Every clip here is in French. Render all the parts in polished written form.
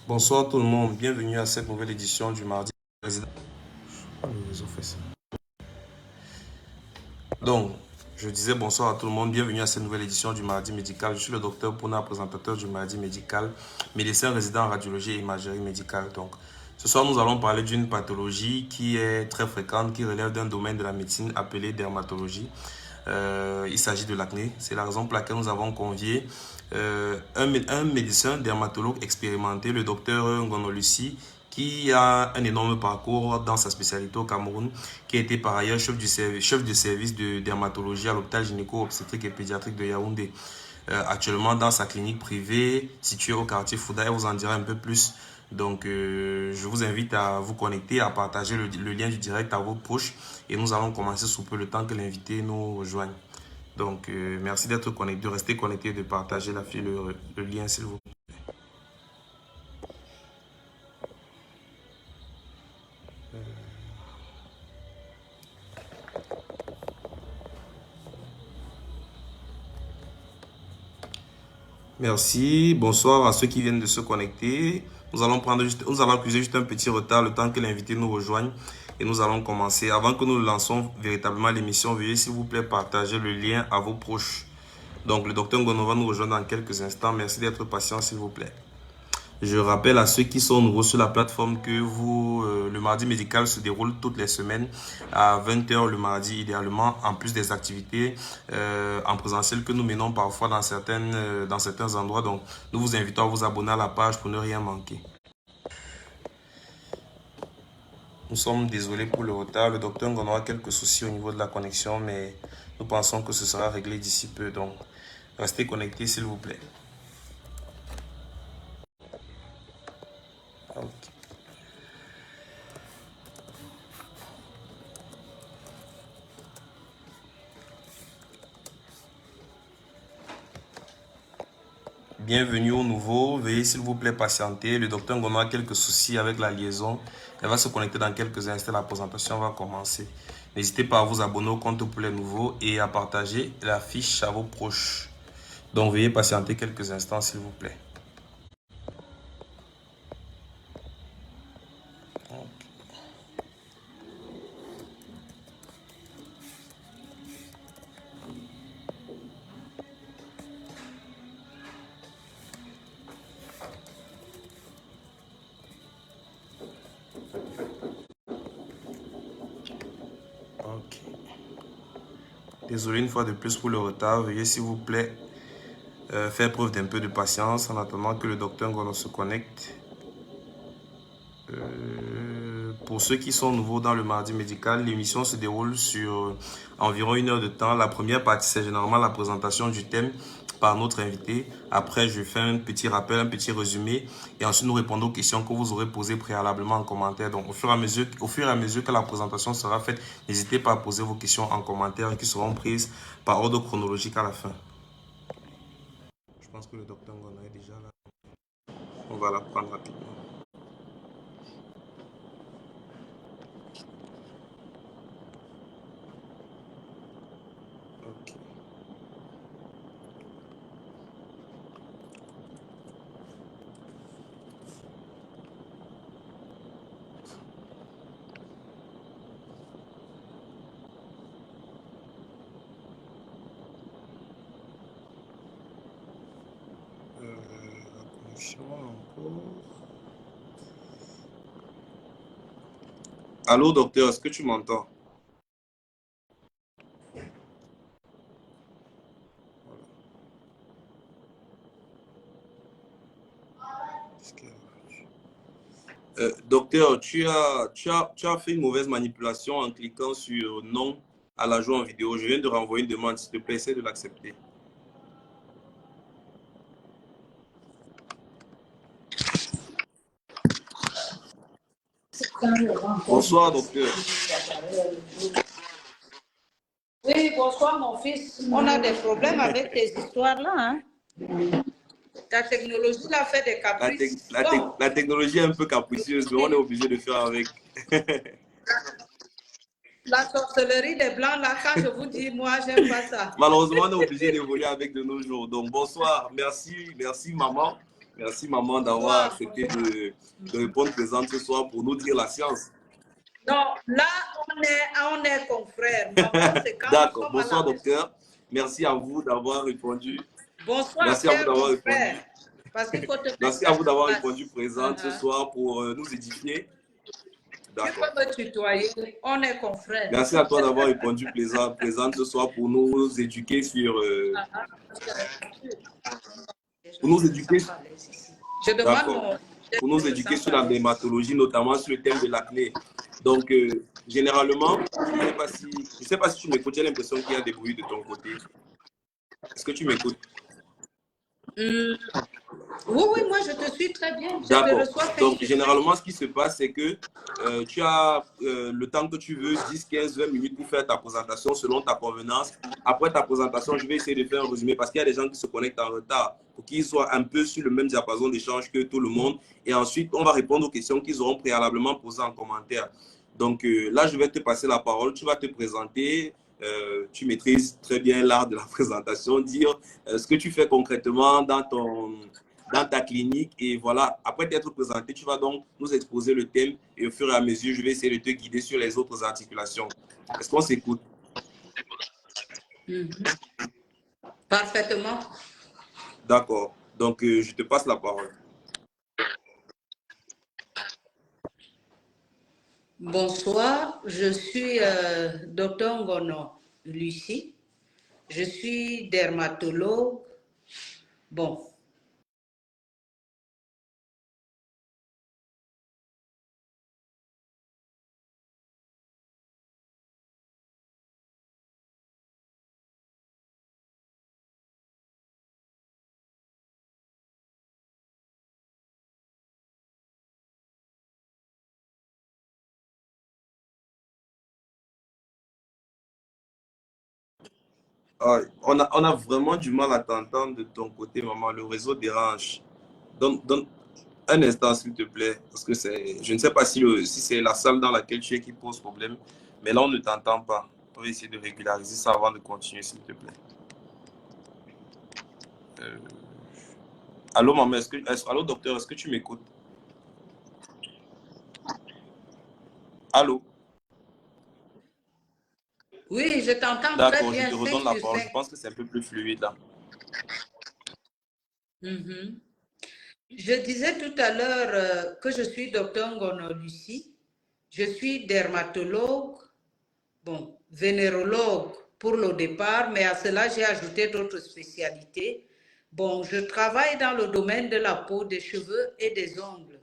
Bonsoir tout le monde, bienvenue à cette nouvelle édition du mardi président. Oh, le réseau fait ça. Donc, je disais bonsoir à tout le monde, bienvenue à cette nouvelle édition du mardi médical. Je suis le docteur Pouna, présentateur du mardi médical, médecin résident en radiologie et imagerie médicale. Donc, ce soir, nous allons parler d'une pathologie qui est très fréquente, qui relève d'un domaine de la médecine appelé dermatologie. Il s'agit de l'acné. C'est la raison pour laquelle nous avons convié un médecin dermatologue expérimenté, le docteur Ngono Lucie, qui a un énorme parcours dans sa spécialité au Cameroun, qui a été par ailleurs chef de service de dermatologie à l'hôpital gynéco-obstétrique et pédiatrique de Yaoundé. Actuellement dans sa clinique privée située au quartier Fouda, elle vous en dira un peu plus. Donc, je vous invite à vous connecter, à partager le lien du direct à vos proches et nous allons commencer sous peu le temps que l'invité nous rejoigne. Donc, merci d'être connecté, de rester connecté et de partager le lien, s'il vous plaît. Merci. Bonsoir à ceux qui viennent de se connecter. Nous allons accuser juste un petit retard le temps que l'invité nous rejoigne et nous allons commencer. Avant que nous lançons véritablement l'émission, veuillez s'il vous plaît partager le lien à vos proches. Donc, le docteur Ngono va nous rejoindre dans quelques instants. Merci d'être patient, s'il vous plaît. Je rappelle à ceux qui sont nouveaux sur la plateforme que le mardi médical se déroule toutes les semaines à 20 h le mardi idéalement, en plus des activités en présentiel que nous menons parfois dans certains endroits. Donc, nous vous invitons à vous abonner à la page pour ne rien manquer. Nous sommes désolés pour le retard. Le docteur Ngono a quelques soucis au niveau de la connexion, mais nous pensons que ce sera réglé d'ici peu. Donc, restez connectés s'il vous plaît. Okay. Bienvenue au nouveau. Veuillez s'il vous plaît patienter. Le docteur Ngono a quelques soucis avec la liaison. Elle va se connecter dans quelques instants. La présentation va commencer. N'hésitez pas à vous abonner au compte pour les nouveaux et à partager la fiche à vos proches. Donc veuillez patienter quelques instants s'il vous plaît. Ok. Désolé une fois de plus pour le retard. Veuillez s'il vous plaît faire preuve d'un peu de patience en attendant que le docteur Ngono se connecte. Pour ceux qui sont nouveaux dans le mardi médical, l'émission se déroule sur environ 1 heure de temps. La première partie, c'est généralement la présentation du thème par notre invité. Après, je fais un petit rappel, un petit résumé. Et ensuite, nous répondons aux questions que vous aurez posées préalablement en commentaire. Donc, au fur et à mesure que la présentation sera faite, n'hésitez pas à poser vos questions en commentaire qui seront prises par ordre chronologique à la fin. Je pense que le docteur Ngono est déjà là. On va la prendre rapidement. Ok. La connexion encore. Allô, docteur, est-ce que tu m'entends? Docteur, tu as fait une mauvaise manipulation en cliquant sur non à l'ajout en vidéo. Je viens de renvoyer une demande, s'il te plaît, essaie de l'accepter. Bonsoir, docteur. Oui, bonsoir, mon fils. On a des problèmes avec tes histoires-là. Hein? Ta technologie l'a fait des caprices. La technologie est un peu capricieuse, mais on est obligé de faire avec. La sorcellerie des Blancs, là, quand je vous dis, moi, j'aime pas ça. Malheureusement, on est obligé d'évoluer avec de nos jours. Donc, bonsoir. Merci, maman. Merci, maman, d'avoir accepté de répondre présente ce soir pour nous dire la science. Non, là, on est confrères. Maman, c'est quand D'accord. nous sommes Bonsoir, à la docteur. Merci à vous d'avoir répondu. Bonsoir, Merci à vous d'avoir répondu. Parce qu'il faut te Merci à vous d'avoir répondu présente ce soir pour nous édifier. Tu peux me tutoyer, on est confrères. Merci à toi d'avoir répondu présente ce soir pour nous éduquer sur... pour nous éduquer... Je demande pour nous éduquer sur la dermatologie, notamment sur le thème de l'acné. Donc, généralement, je ne sais pas si tu m'écoutes, j'ai l'impression qu'il y a des bruits de ton côté. Est-ce que tu m'écoutes? Oui, moi je te suis très bien. D'accord. Donc, généralement, ce qui se passe, c'est que tu as le temps que tu veux, 10, 15, 20 minutes pour faire ta présentation selon ta convenance. Après ta présentation, je vais essayer de faire un résumé parce qu'il y a des gens qui se connectent en retard pour qu'ils soient un peu sur le même diapason d'échange que tout le monde. Et ensuite, on va répondre aux questions qu'ils auront préalablement posées en commentaire. Donc là, je vais te passer la parole. Tu vas te présenter. Tu maîtrises très bien l'art de la présentation, dire ce que tu fais concrètement dans ta clinique. Et voilà, après t'être présenté, tu vas donc nous exposer le thème et au fur et à mesure, je vais essayer de te guider sur les autres articulations. Est-ce qu'on s'écoute? Parfaitement. D'accord. Donc, je te passe la parole. Bonsoir, je suis Dr Ngono Lucie. Je suis dermatologue. Bon. On a vraiment du mal à t'entendre de ton côté, maman. Le réseau dérange. Donne un instant, s'il te plaît. Parce que je ne sais pas si c'est la salle dans laquelle tu es qui pose problème. Mais là, on ne t'entend pas. On va essayer de régulariser ça avant de continuer, s'il te plaît. Allô, maman, allô, docteur, est-ce que tu m'écoutes? Allô? Oui, je t'entends très bien. D'accord, je te redonne la parole. Je pense que c'est un peu plus fluide là. Je disais tout à l'heure que je suis docteur Ngono Lucie. Je suis dermatologue, bon, vénérologue pour le départ, mais à cela j'ai ajouté d'autres spécialités. Bon, je travaille dans le domaine de la peau, des cheveux et des ongles.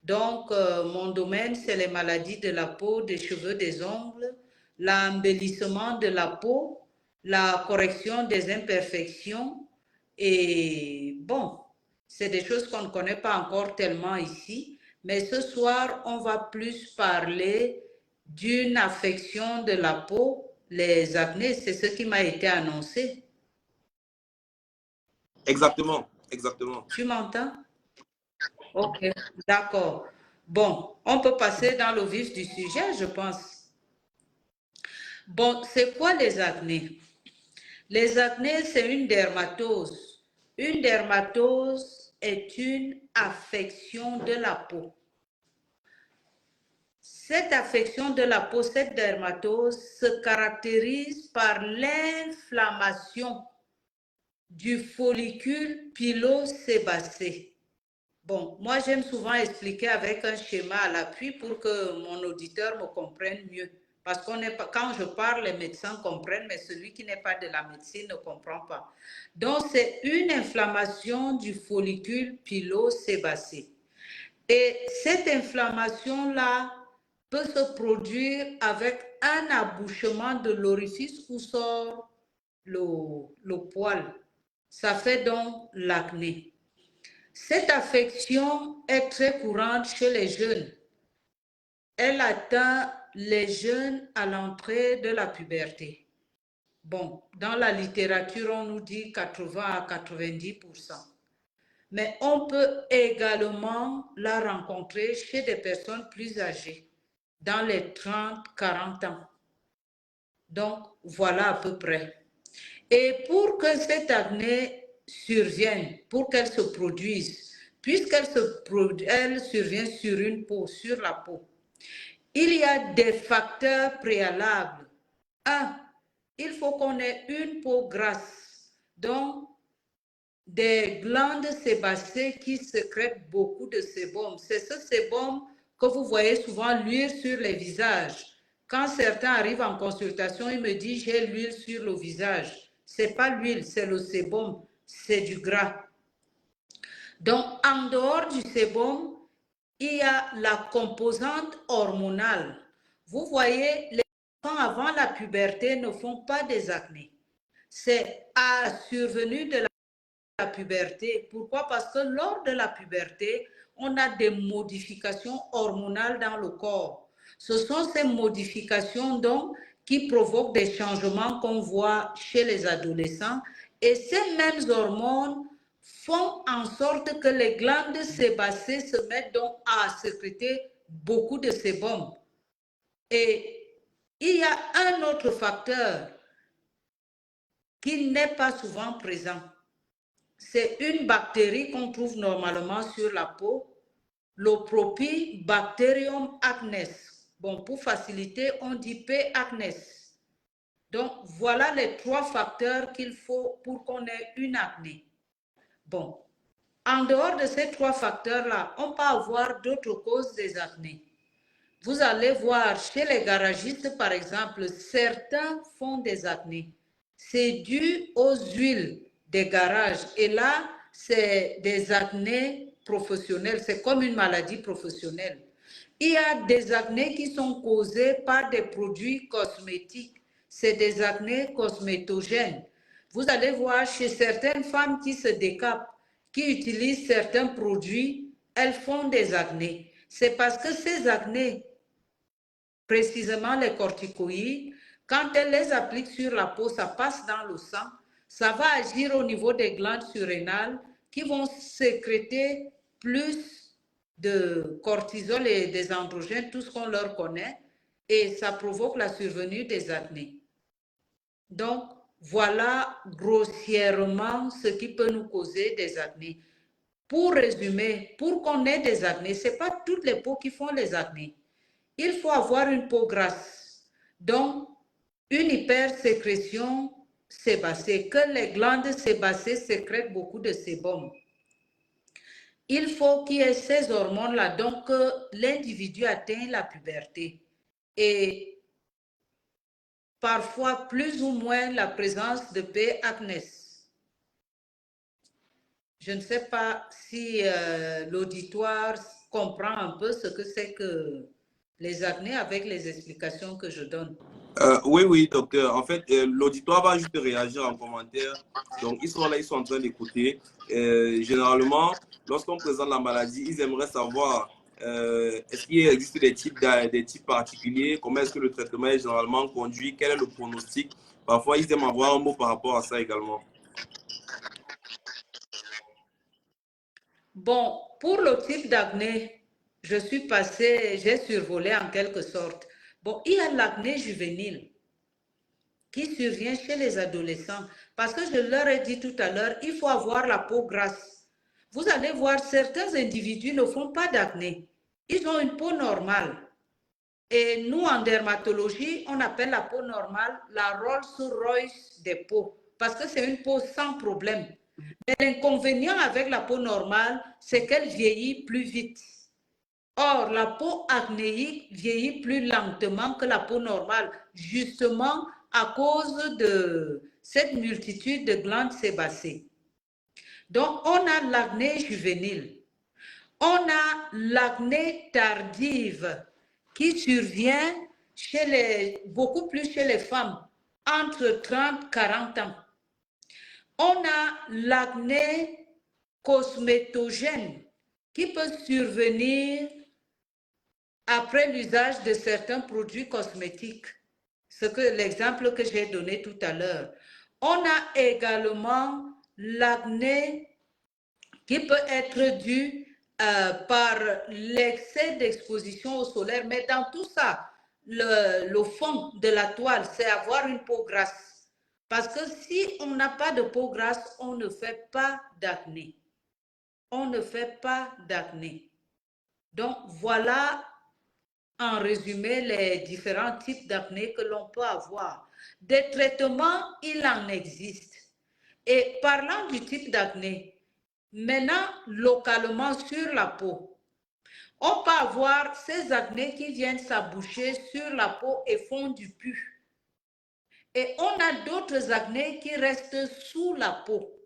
Donc, mon domaine, c'est les maladies de la peau, des cheveux, des ongles, l'embellissement de la peau, la correction des imperfections. Et bon, c'est des choses qu'on ne connaît pas encore tellement ici. Mais ce soir, on va plus parler d'une affection de la peau, les acnés, c'est ce qui m'a été annoncé. Exactement, exactement. Tu m'entends? Ok, d'accord. Bon, on peut passer dans le vif du sujet, je pense. Bon, c'est quoi les acnés? Les acnés, c'est une dermatose. Une dermatose est une affection de la peau. Cette affection de la peau, cette dermatose, se caractérise par l'inflammation du follicule pilosébacé. Bon, moi j'aime souvent expliquer avec un schéma à l'appui pour que mon auditeur me comprenne mieux. Parce qu'on n'est pas, quand je parle, les médecins comprennent, mais celui qui n'est pas de la médecine ne comprend pas. Donc, c'est une inflammation du follicule pilosébacé. Et cette inflammation-là peut se produire avec un abouchement de l'orifice où sort le poil. Ça fait donc l'acné. Cette affection est très courante chez les jeunes. Elle atteint les jeunes à l'entrée de la puberté. Bon, dans la littérature, on nous dit 80 à 90%. Mais on peut également la rencontrer chez des personnes plus âgées, dans les 30-40 ans. Donc, voilà à peu près. Et pour que cette acné survienne, pour qu'elle se produise, elle survient sur une peau, sur la peau. Il y a des facteurs préalables. Un, il faut qu'on ait une peau grasse, donc des glandes sébacées qui sécrètent beaucoup de sébum. C'est ce sébum que vous voyez souvent luire sur les visages. Quand certains arrivent en consultation, ils me disent j'ai l'huile sur le visage. C'est pas l'huile, c'est le sébum, c'est du gras. Donc, en dehors du sébum, il y a la composante hormonale. Vous voyez, les enfants avant la puberté ne font pas des acnés. C'est à survenue de la puberté. Pourquoi? Parce que lors de la puberté, on a des modifications hormonales dans le corps. Ce sont ces modifications donc qui provoquent des changements qu'on voit chez les adolescents et ces mêmes hormones font en sorte que les glandes sébacées se mettent donc à sécréter beaucoup de sébum. Et il y a un autre facteur qui n'est pas souvent présent. C'est une bactérie qu'on trouve normalement sur la peau, l'Opropybacterium acnes. Bon, pour faciliter, on dit P. acnes. Donc, voilà les 3 facteurs qu'il faut pour qu'on ait une acné. Bon, en dehors de ces 3 facteurs-là, on peut avoir d'autres causes des acnés. Vous allez voir chez les garagistes, par exemple, certains font des acnés. C'est dû aux huiles des garages. Et là, c'est des acnés professionnels. C'est comme une maladie professionnelle. Il y a des acnés qui sont causés par des produits cosmétiques. C'est des acnés cosmétogènes. Vous allez voir chez certaines femmes qui se décapent, qui utilisent certains produits, elles font des acnés. C'est parce que ces acnés, précisément les corticoïdes, quand elles les appliquent sur la peau, ça passe dans le sang, ça va agir au niveau des glandes surrénales qui vont sécréter plus de cortisol et des androgènes, tout ce qu'on leur connaît, et ça provoque la survenue des acnés. Donc, voilà grossièrement ce qui peut nous causer des acnés. Pour résumer, pour qu'on ait des acnés, ce n'est pas toutes les peaux qui font les acnés. Il faut avoir une peau grasse, donc une hypersécrétion sébacée, que les glandes sébacées sécrètent beaucoup de sébum. Il faut qu'il y ait ces hormones-là, donc que l'individu atteigne la puberté. Et parfois plus ou moins la présence de P. acnes. Je ne sais pas si l'auditoire comprend un peu ce que c'est que les acnés avec les explications que je donne. Oui, oui, docteur. En fait, l'auditoire va juste réagir en commentaire. Donc, ils sont là, ils sont en train d'écouter. Généralement, lorsqu'on présente la maladie, ils aimeraient savoir est-ce qu'il existe des types particuliers, comment est-ce que le traitement est généralement conduit, quel est le pronostic. Parfois, ils aiment avoir un mot par rapport à ça également. Bon, pour le type d'acné, j'ai survolé en quelque sorte. Bon, il y a l'acné juvénile qui survient chez les adolescents. Parce que je leur ai dit tout à l'heure, il faut avoir la peau grasse. Vous allez voir, certains individus ne font pas d'acné. Ils ont une peau normale. Et nous, en dermatologie, on appelle la peau normale la Rolls-Royce des peaux. Parce que c'est une peau sans problème. Mais l'inconvénient avec la peau normale, c'est qu'elle vieillit plus vite. Or, la peau acnéique vieillit plus lentement que la peau normale, justement à cause de cette multitude de glandes sébacées. Donc, on a l'acné juvénile. On a l'acné tardive qui survient beaucoup plus chez les femmes, entre 30 et 40 ans. On a l'acné cosmétogène qui peut survenir après l'usage de certains produits cosmétiques. L'exemple que j'ai donné tout à l'heure. On a également l'acné qui peut être dû par l'excès d'exposition au soleil. Mais dans tout ça, le fond de la toile, c'est avoir une peau grasse. Parce que si on n'a pas de peau grasse, on ne fait pas d'acné. on ne fait pas d'acné. Donc, voilà en résumé les différents types d'acné que l'on peut avoir. Des traitements, il en existe. Et parlant du type d'acné, maintenant, localement sur la peau, on peut avoir ces acnés qui viennent s'aboucher sur la peau et font du pus. Et on a d'autres acnés qui restent sous la peau.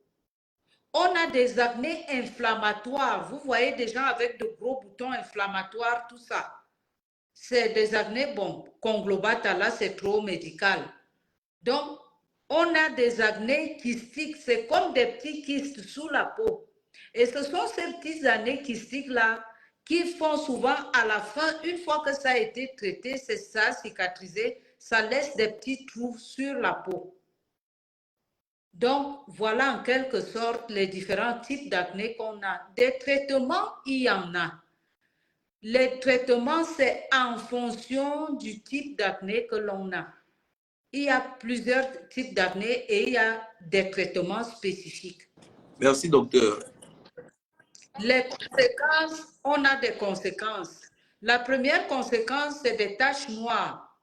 On a des acnés inflammatoires. Vous voyez des gens avec de gros boutons inflammatoires, tout ça. C'est des acnés, bon, conglobata, là, c'est trop médical. Donc, on a des acnés kystiques, c'est comme des petits kystes sous la peau. Et ce sont ces petits acnés kystiques-là qui font souvent à la fin, une fois que ça a été traité, c'est ça, cicatrisé, ça laisse des petits trous sur la peau. Donc, voilà en quelque sorte les différents types d'acné qu'on a. Des traitements, il y en a. Les traitements, c'est en fonction du type d'acné que l'on a. Il y a plusieurs types d'acné et il y a des traitements spécifiques. Merci, docteur. Les conséquences, on a des conséquences. La première conséquence, c'est des taches noires,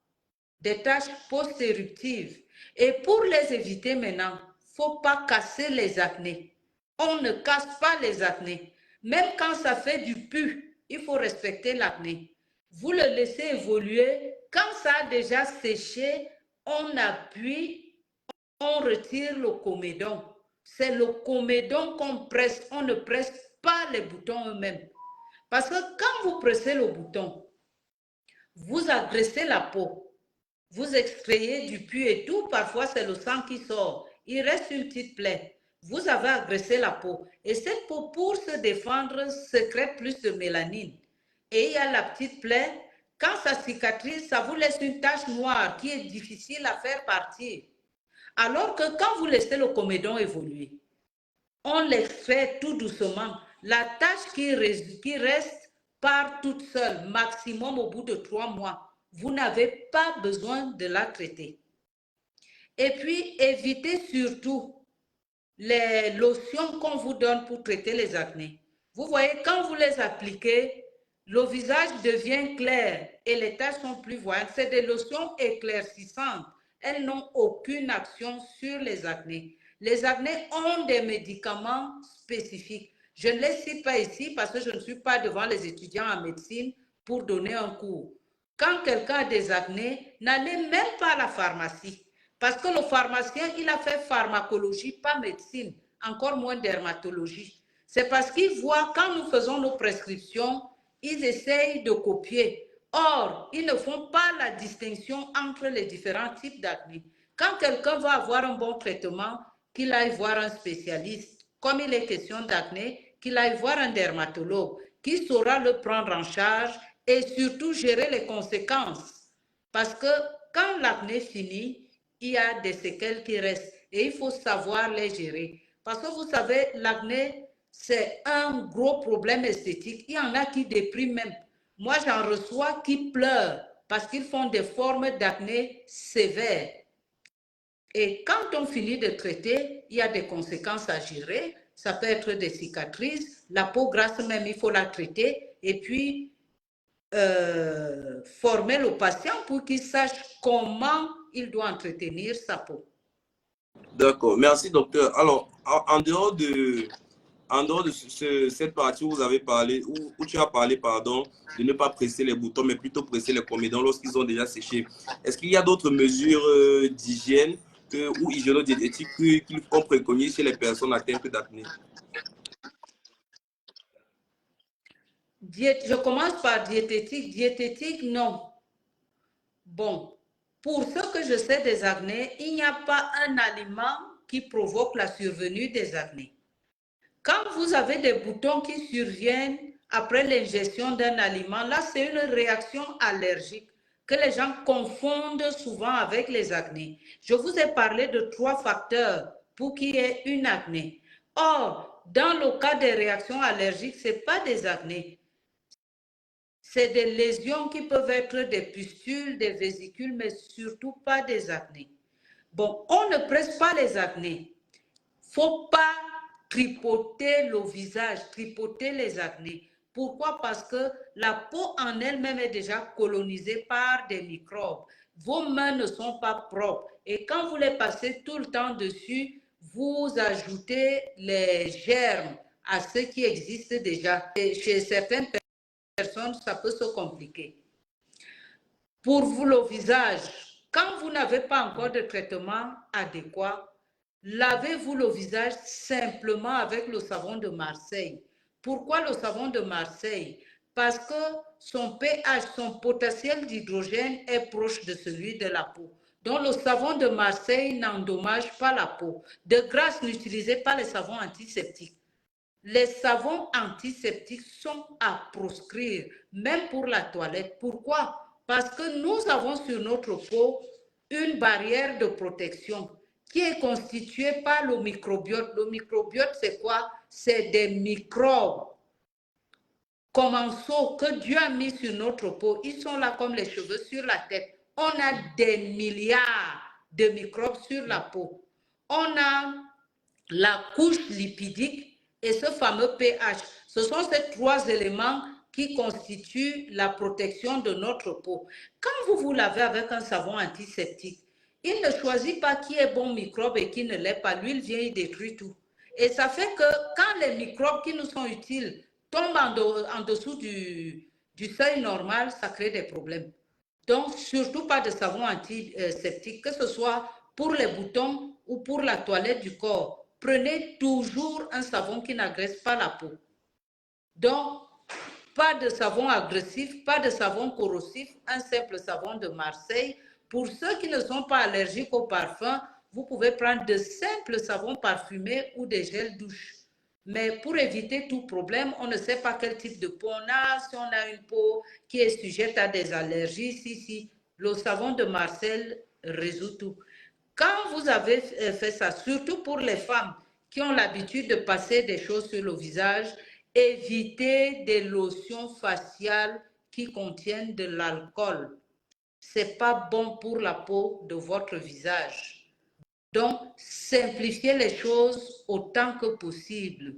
des taches post-éruptives. Et pour les éviter maintenant, il ne faut pas casser les acnés. On ne casse pas les acnés. Même quand ça fait du pus, il faut respecter l'acné. Vous le laissez évoluer. Quand ça a déjà séché, on appuie, on retire le comédon. C'est le comédon qu'on presse. On ne presse pas les boutons eux-mêmes. Parce que quand vous pressez le bouton, vous agressez la peau. Vous extrayez du pus et tout. Parfois, c'est le sang qui sort. Il reste une petite plaie. Vous avez agressé la peau. Et cette peau, pour se défendre, sécrète plus de mélanine. Et il y a la petite plaie. Quand ça cicatrise, ça vous laisse une tache noire qui est difficile à faire partir. Alors que quand vous laissez le comédon évoluer, on l'extrait tout doucement. La tache qui reste part toute seule, maximum au bout de 3 mois. Vous n'avez pas besoin de la traiter. Et puis, évitez surtout les lotions qu'on vous donne pour traiter les acnés. Vous voyez, quand vous les appliquez, le visage devient clair et les taches sont plus voyantes. C'est des lotions éclaircissantes. Elles n'ont aucune action sur les acnés. Les acnés ont des médicaments spécifiques. Je ne les cite pas ici parce que je ne suis pas devant les étudiants en médecine pour donner un cours. Quand quelqu'un a des acnés, n'allez même pas à la pharmacie. Parce que le pharmacien, il a fait pharmacologie, pas médecine, encore moins dermatologie. C'est parce qu'il voit, quand nous faisons nos prescriptions, ils essayent de copier. Or, ils ne font pas la distinction entre les différents types d'acné. Quand quelqu'un va avoir un bon traitement, qu'il aille voir un spécialiste. Comme il est question d'acné, qu'il aille voir un dermatologue qui saura le prendre en charge et surtout gérer les conséquences. Parce que quand l'acné finit, il y a des séquelles qui restent et il faut savoir les gérer. Parce que vous savez, l'acné, c'est un gros problème esthétique. Il y en a qui dépriment même. Moi, j'en reçois qui pleurent parce qu'ils font des formes d'acné sévères. Et quand on finit de traiter, il y a des conséquences à gérer. Ça peut être des cicatrices, la peau grasse même, il faut la traiter. Et puis, former le patient pour qu'il sache comment il doit entretenir sa peau. D'accord, merci docteur. Alors, en dehors de cette partie où vous avez parlé, où tu as parlé, pardon, de ne pas presser les boutons, mais plutôt presser les comédons lorsqu'ils ont déjà séché, est-ce qu'il y a d'autres mesures d'hygiène ou hygiéno-diététiques qu'on préconise chez les personnes atteintes d'acné? Je commence par diététique. Diététique, non. Bon, pour ce que je sais des acnés, il n'y a pas un aliment qui provoque la survenue des acnés. Quand vous avez des boutons qui surviennent après l'ingestion d'un aliment, là, c'est une réaction allergique que les gens confondent souvent avec les acnés. Je vous ai parlé de 3 facteurs pour qu'il y ait une acné. Or, dans le cas des réactions allergiques, ce n'est pas des acnés. C'est des lésions qui peuvent être des pustules, des vésicules, mais surtout pas des acnés. Bon, on ne presse pas les acnés. Il ne faut pas tripoter le visage, tripoter les acnés. Pourquoi? Parce que la peau en elle-même est déjà colonisée par des microbes. Vos mains ne sont pas propres. Et quand vous les passez tout le temps dessus, vous ajoutez les germes à ce qui existe déjà. Et chez certaines personnes, ça peut se compliquer. Pour vous, le visage, quand vous n'avez pas encore de traitement adéquat, lavez-vous le visage simplement avec le savon de Marseille. Pourquoi le savon de Marseille? Parce que son pH, son potentiel d'hydrogène est proche de celui de la peau. Donc le savon de Marseille n'endommage pas la peau. De grâce, n'utilisez pas les savons antiseptiques. Les savons antiseptiques sont à proscrire, même pour la toilette. Pourquoi? Parce que nous avons sur notre peau une barrière de protection qui est constituée par le microbiote. Le microbiote, c'est quoi? C'est des microbes commensaux que Dieu a mis sur notre peau. Ils sont là comme les cheveux sur la tête. On a des milliards de microbes sur la peau. On a la couche lipidique et ce fameux pH. Ce sont ces trois éléments qui constituent la protection de notre peau. Quand vous vous lavez avec un savon antiseptique, il ne choisit pas qui est bon microbe et qui ne l'est pas. L'huile vient y détruire tout. Et ça fait que quand les microbes qui nous sont utiles tombent en dessous du seuil normal, ça crée des problèmes. Donc, surtout pas de savon antiseptique, que ce soit pour les boutons ou pour la toilette du corps. Prenez toujours un savon qui n'agresse pas la peau. Donc, pas de savon agressif, pas de savon corrosif, un simple savon de Marseille. Pour ceux qui ne sont pas allergiques au parfum, vous pouvez prendre de simples savons parfumés ou des gels douche. Mais pour éviter tout problème, on ne sait pas quel type de peau on a, si on a une peau qui est sujette à des allergies, si, le savon de Marseille résout tout. Quand vous avez fait ça, surtout pour les femmes qui ont l'habitude de passer des choses sur le visage, évitez des lotions faciales qui contiennent de l'alcool. Ce n'est pas bon pour la peau de votre visage. Donc, simplifiez les choses autant que possible.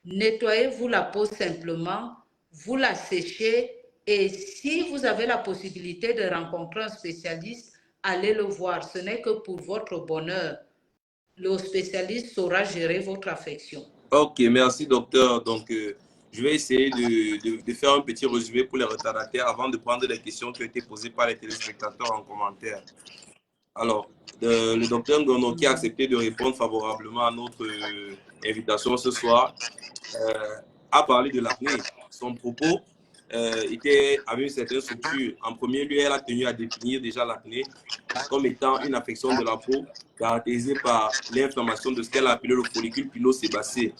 Nettoyez-vous la peau simplement, vous la séchez et si vous avez la possibilité de rencontrer un spécialiste, allez le voir. Ce n'est que pour votre bonheur. Le spécialiste saura gérer votre affection. Ok, merci docteur. Donc, je vais essayer de faire un petit résumé pour les retardataires avant de prendre les questions qui ont été posées par les téléspectateurs en commentaire. Alors, le docteur Ngono qui a accepté de répondre favorablement à notre invitation ce soir a parlé de l'acné. Son propos avait une certaine structure. En premier lieu, elle a tenu à définir déjà l'acné comme étant une affection de la peau caractérisée par l'inflammation de ce qu'elle a appelé le follicule pilosébacé,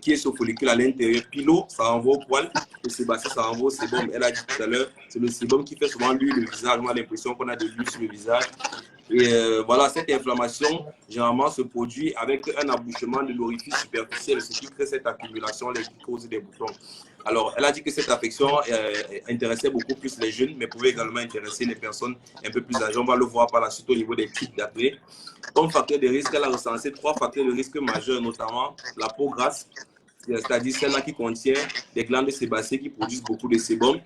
qui est ce follicule à l'intérieur. Pilo, ça renvoie au poil, et sébacé, ça renvoie au sébum. Elle a dit tout à l'heure, c'est le sébum qui fait souvent l'huile le visage. On a l'impression qu'on a de l'huile sur le visage. Et voilà, cette inflammation, généralement, se produit avec un abouchement de l'orifice superficiel, ce qui crée cette accumulation, les causes des boutons. Alors, elle a dit que cette affection intéressait beaucoup plus les jeunes, mais pouvait également intéresser les personnes un peu plus âgées. On va le voir par la suite au niveau des types d'acné. Comme facteur de risque, elle a recensé 3 facteurs de risque majeurs, notamment la peau grasse, c'est-à-dire celle-là qui contient des glandes sébacées qui produisent beaucoup de sébum,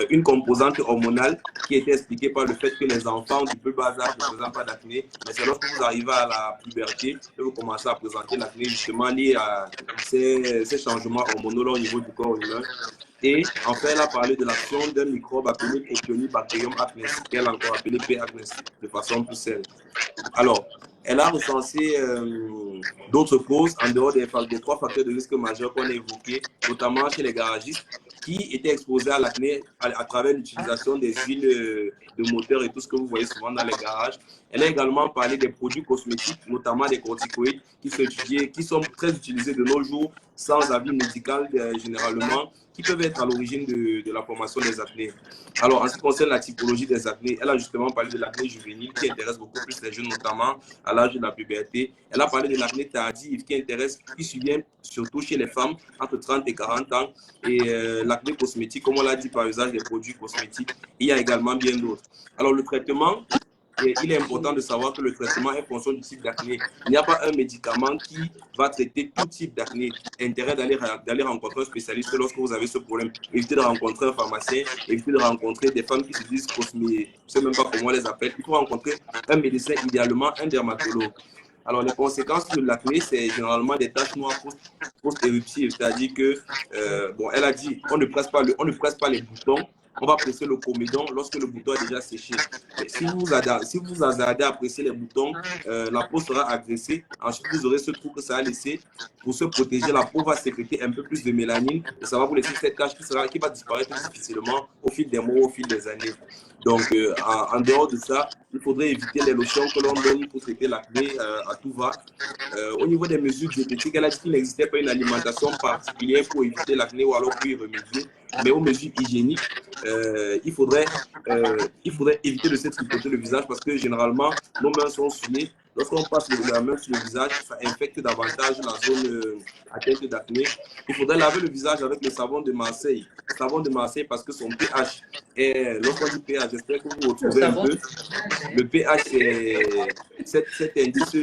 une composante hormonale qui était expliquée par le fait que les enfants du plus bas âge ne présentent pas d'acné, mais c'est lorsque vous arrivez à la puberté que vous commencez à présenter l'acné justement lié à ces changements hormonaux au niveau du corps humain. Et enfin, elle a parlé de l'action d'un microbe appelé Propionibacterium acnes, qu'elle a encore appelé P. acnes, de façon plus saine. Alors, elle a recensé d'autres causes en dehors des 3 facteurs de risque majeurs qu'on a évoqués, notamment chez les garagistes qui étaient exposés à l'acné à travers l'utilisation des huiles de moteur et tout ce que vous voyez souvent dans les garages. Elle a également parlé des produits cosmétiques, notamment des corticoïdes qui sont très utilisés de nos jours sans avis médical généralement, qui peuvent être à l'origine de la formation des acnés. Alors, en ce qui concerne la typologie des acnés, elle a justement parlé de l'acné juvénile qui intéresse beaucoup plus les jeunes, notamment à l'âge de la puberté. Elle a parlé de l'acné tardive qui survient surtout chez les femmes entre 30 et 40 ans. Et l'acné cosmétique, comme on l'a dit, par usage des produits cosmétiques. Il y a également bien d'autres. Alors, le traitement il est important de savoir que le traitement est en fonction du type d'acné. Il n'y a pas un médicament qui va traiter tout type d'acné. Intérêt d'aller rencontrer un spécialiste lorsque vous avez ce problème. Évitez de rencontrer un pharmacien, évitez de rencontrer des femmes qui se disent cosmétiques, je ne sais même pas comment on les appelle. Il faut rencontrer un médecin, idéalement un dermatologue. Alors, les conséquences de l'acné, c'est généralement des taches noires post-éruptives, c'est-à-dire que, bon, elle a dit, on ne presse pas les boutons, on va presser le comédon lorsque le bouton est déjà séché. Mais si vous hasardez à presser les boutons, la peau sera agressée. Ensuite, vous aurez ce trou que ça a laissé. Pour se protéger, la peau va sécréter un peu plus de mélanine et ça va vous laisser cette tache qui va disparaître difficilement au fil des mois, au fil des années. Donc, en dehors de ça, il faudrait éviter les lotions que l'on donne pour traiter l'acné à tout va. Au niveau des mesures diététiques, elle a dit qu'il n'existait pas une alimentation particulière pour éviter l'acné ou alors pour y remédier. Mais aux mesures hygiéniques, il faudrait éviter de se tripoter le visage parce que généralement, nos mains sont souillées. Lorsqu'on passe la main sur le visage, ça infecte davantage la zone atteinte d'acné. Il faudrait laver le visage avec le savon de Marseille. Le savon de Marseille parce que son pH est, lorsqu'on dit pH, j'espère que vous retrouvez un peu. Le pH, c'est cet indice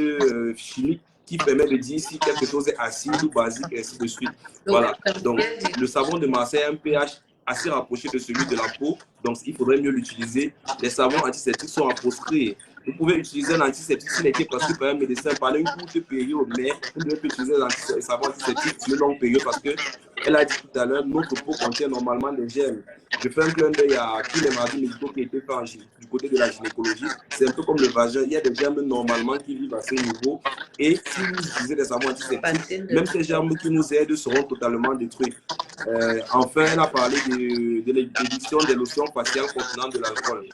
chimique qui permet de dire si quelque chose est acide ou basique, et ainsi de suite. Voilà. Donc, le savon de Marseille a un pH assez rapproché de celui de la peau, donc il faudrait mieux l'utiliser. Les savons antiseptiques sont à proscrire. Vous pouvez utiliser un antiseptique s'il a été prescrit par un médecin pendant une courte période, mais vous devez utiliser un savon antiseptique sur une longue période parce que, elle a dit tout à l'heure, notre peau contient normalement des germes. Je fais un clin d'œil à tous les mardis médicaux qui étaient faits du côté de la gynécologie. C'est un peu comme le vagin. Il y a des germes normalement qui vivent à ce niveau. Et si vous utilisez des savons antiseptiques, même ces germes qui nous aident seront totalement détruits. Enfin, elle a parlé de l'édition des lotions faciales contenant de l'alcool.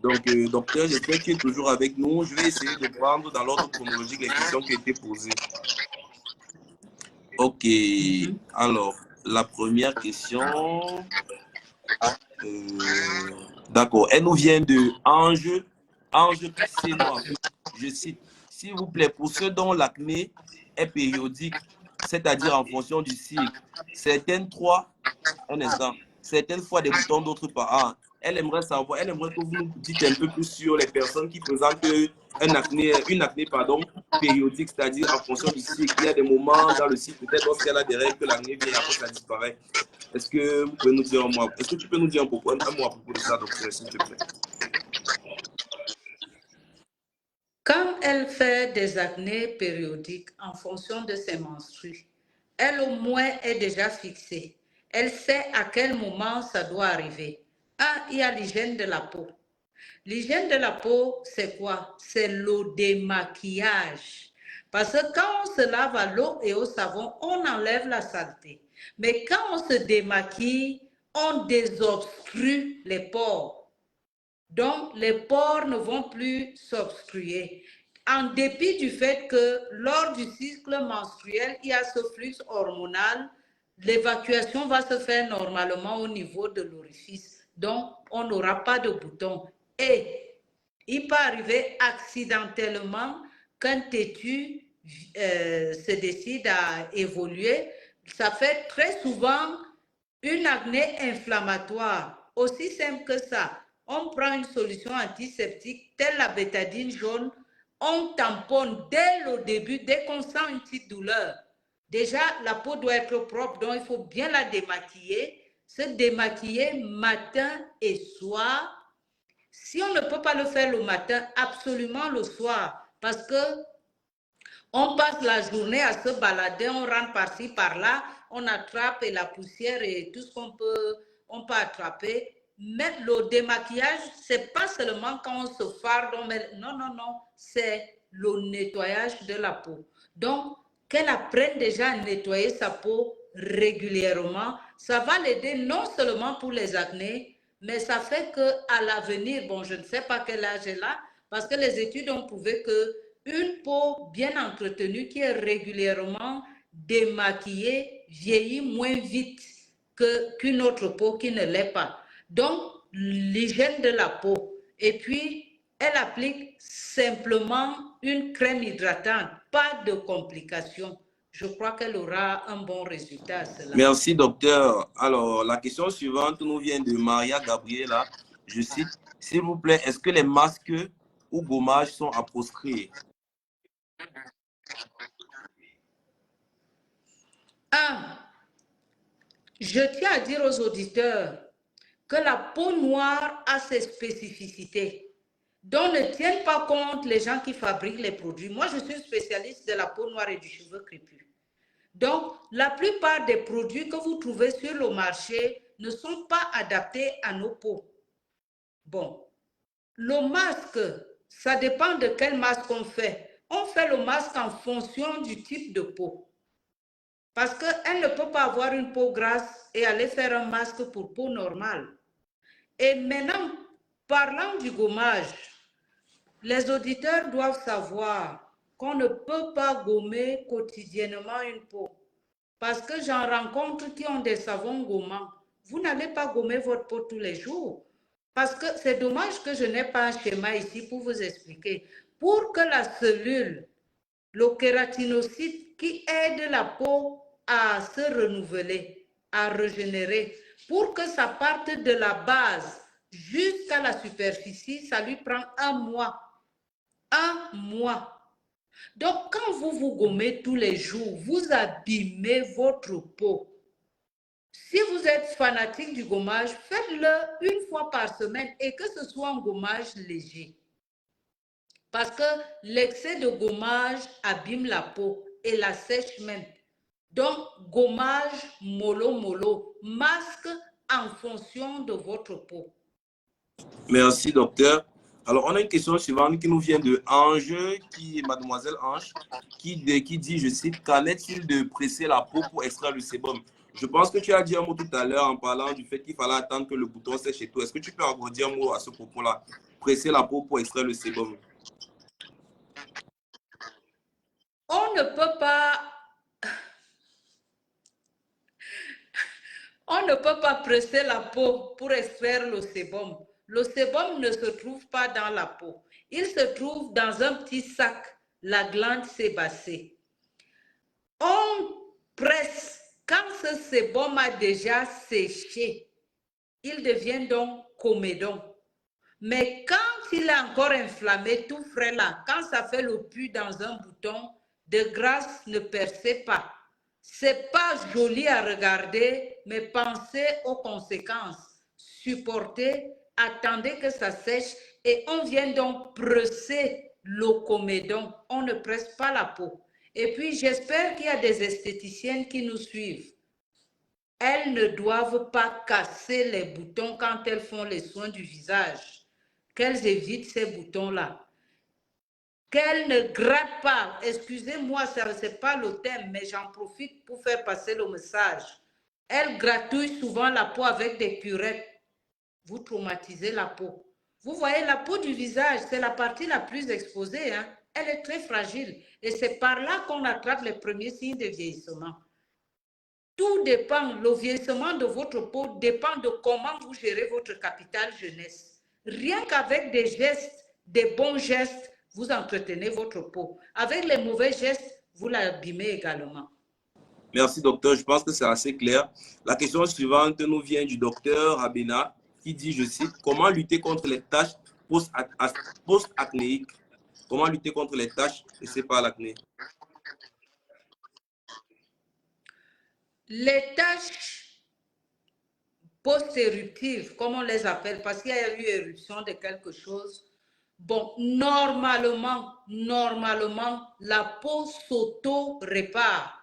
Donc, docteur, j'espère que tu es toujours avec nous. Je vais essayer de prendre dans l'ordre chronologique les questions qui ont été posées. Ok. Alors, la première question. D'accord. Elle nous vient de Ange Pissé-Noir. Je cite. S'il vous plaît, pour ceux dont l'acné est périodique, c'est-à-dire en fonction du cycle, certaines fois des boutons, d'autres pas. Elle aimerait que vous nous dites un peu plus sur les personnes qui présentent une acné périodique, c'est-à-dire en fonction du cycle. Il y a des moments dans le cycle, peut-être lorsqu'elle a des règles, que l'acné vient et après ça disparaît. Est-ce que tu peux nous dire un mot à propos de ça, docteur, s'il te plaît? Quand elle fait des acnés périodiques en fonction de ses menstrues, elle au moins est déjà fixée. Elle sait à quel moment ça doit arriver. Il y a l'hygiène de la peau. L'hygiène de la peau, c'est quoi? C'est le démaquillage. Parce que quand on se lave à l'eau et au savon, on enlève la saleté. Mais quand on se démaquille, on désobstrue les pores. Donc, les pores ne vont plus s'obstruer. En dépit du fait que lors du cycle menstruel, il y a ce flux hormonal, l'évacuation va se faire normalement au niveau de l'orifice. Donc, on n'aura pas de boutons. Et il peut arriver accidentellement qu'un têtu se décide à évoluer. Ça fait très souvent une acné inflammatoire. Aussi simple que ça. On prend une solution antiseptique telle la bétadine jaune, on tamponne dès le début, dès qu'on sent une petite douleur. Déjà, la peau doit être propre, donc il faut bien la démaquiller. Se démaquiller matin et soir. Si on ne peut pas le faire le matin, absolument le soir, parce que on passe la journée à se balader, on rentre par-ci, par-là, on attrape la poussière et tout ce qu'on peut, on peut attraper. Mais le démaquillage, c'est pas seulement quand on se farde, non, c'est le nettoyage de la peau. Donc, qu'elle apprenne déjà à nettoyer sa peau régulièrement, ça va l'aider non seulement pour les acnés, mais ça fait qu'à l'avenir, bon, je ne sais pas quel âge elle a, parce que les études ont prouvé que une peau bien entretenue qui est régulièrement démaquillée vieillit moins vite qu'une autre peau qui ne l'est pas. Donc, l'hygiène de la peau. Et puis, elle applique simplement une crème hydratante, pas de complications. Je crois qu'elle aura un bon résultat à cela. Merci, docteur. Alors, la question suivante nous vient de Maria Gabriela. Je cite, s'il vous plaît, est-ce que les masques ou gommage sont à proscrire? 1. Je tiens à dire aux auditeurs que la peau noire a ses spécificités, dont ne tiennent pas compte les gens qui fabriquent les produits. Moi, je suis spécialiste de la peau noire et du cheveu crépus. Donc, la plupart des produits que vous trouvez sur le marché ne sont pas adaptés à nos peaux. Bon, le masque, ça dépend de quel masque on fait. On fait le masque en fonction du type de peau. Parce qu'elle ne peut pas avoir une peau grasse et aller faire un masque pour peau normale. Et maintenant, parlant du gommage, les auditeurs doivent savoir qu'on ne peut pas gommer quotidiennement une peau. Parce que j'en rencontre qui ont des savons gommants. Vous n'allez pas gommer votre peau tous les jours. Parce que c'est dommage que je n'ai pas un schéma ici pour vous expliquer. Pour que la cellule, le kératinocyte qui aide la peau à se renouveler, à régénérer, pour que ça parte de la base jusqu'à la superficie, ça lui prend 1 mois. 1 mois. Donc, quand vous vous gommez tous les jours, vous abîmez votre peau. Si vous êtes fanatique du gommage, faites-le une fois par semaine et que ce soit un gommage léger. Parce que l'excès de gommage abîme la peau et la sèche même. Donc, gommage mollo, masque en fonction de votre peau. Merci, docteur. Alors, on a une question suivante qui nous vient de Ange, mademoiselle Ange, qui dit, je cite, qu'en est-il de presser la peau pour extraire le sébum? Je pense que tu as dit un mot tout à l'heure en parlant du fait qu'il fallait attendre que le bouton sèche et tout. Est-ce que tu peux encore dire un mot à ce propos-là? Presser la peau pour extraire le sébum. On ne peut pas... On ne peut pas presser la peau pour extraire le sébum. Le sébum ne se trouve pas dans la peau. Il se trouve dans un petit sac, la glande sébacée. On presse quand ce sébum a déjà séché. Il devient donc comédon. Mais quand il est encore inflammé, tout frais là, quand ça fait le pus dans un bouton, de grâce, ne percez pas. C'est pas joli à regarder, mais pensez aux conséquences. Supportez, attendez que ça sèche et on vient donc presser le comédon. On ne presse pas la peau. Et puis, j'espère qu'il y a des esthéticiennes qui nous suivent. Elles ne doivent pas casser les boutons quand elles font les soins du visage. Qu'elles évitent ces boutons-là. Qu'elles ne grattent pas. Excusez-moi, ce n'est pas le thème, mais j'en profite pour faire passer le message. Elles gratouillent souvent la peau avec des curettes. Vous traumatisez la peau. Vous voyez, la peau du visage, c'est la partie la plus exposée. Hein? Elle est très fragile. Et c'est par là qu'on attrape les premiers signes de vieillissement. Tout dépend, le vieillissement de votre peau dépend de comment vous gérez votre capital jeunesse. Rien qu'avec des gestes, des bons gestes, vous entretenez votre peau. Avec les mauvais gestes, vous l'abîmez également. Merci, docteur. Je pense que c'est assez clair. La question suivante nous vient du docteur Abena qui dit, je cite, comment lutter contre les taches post-acnéiques? Comment lutter contre les taches laissées par l'acné? Les taches post-éruptives, comme on les appelle, parce qu'il y a eu éruption de quelque chose, bon, normalement, la peau s'auto-répare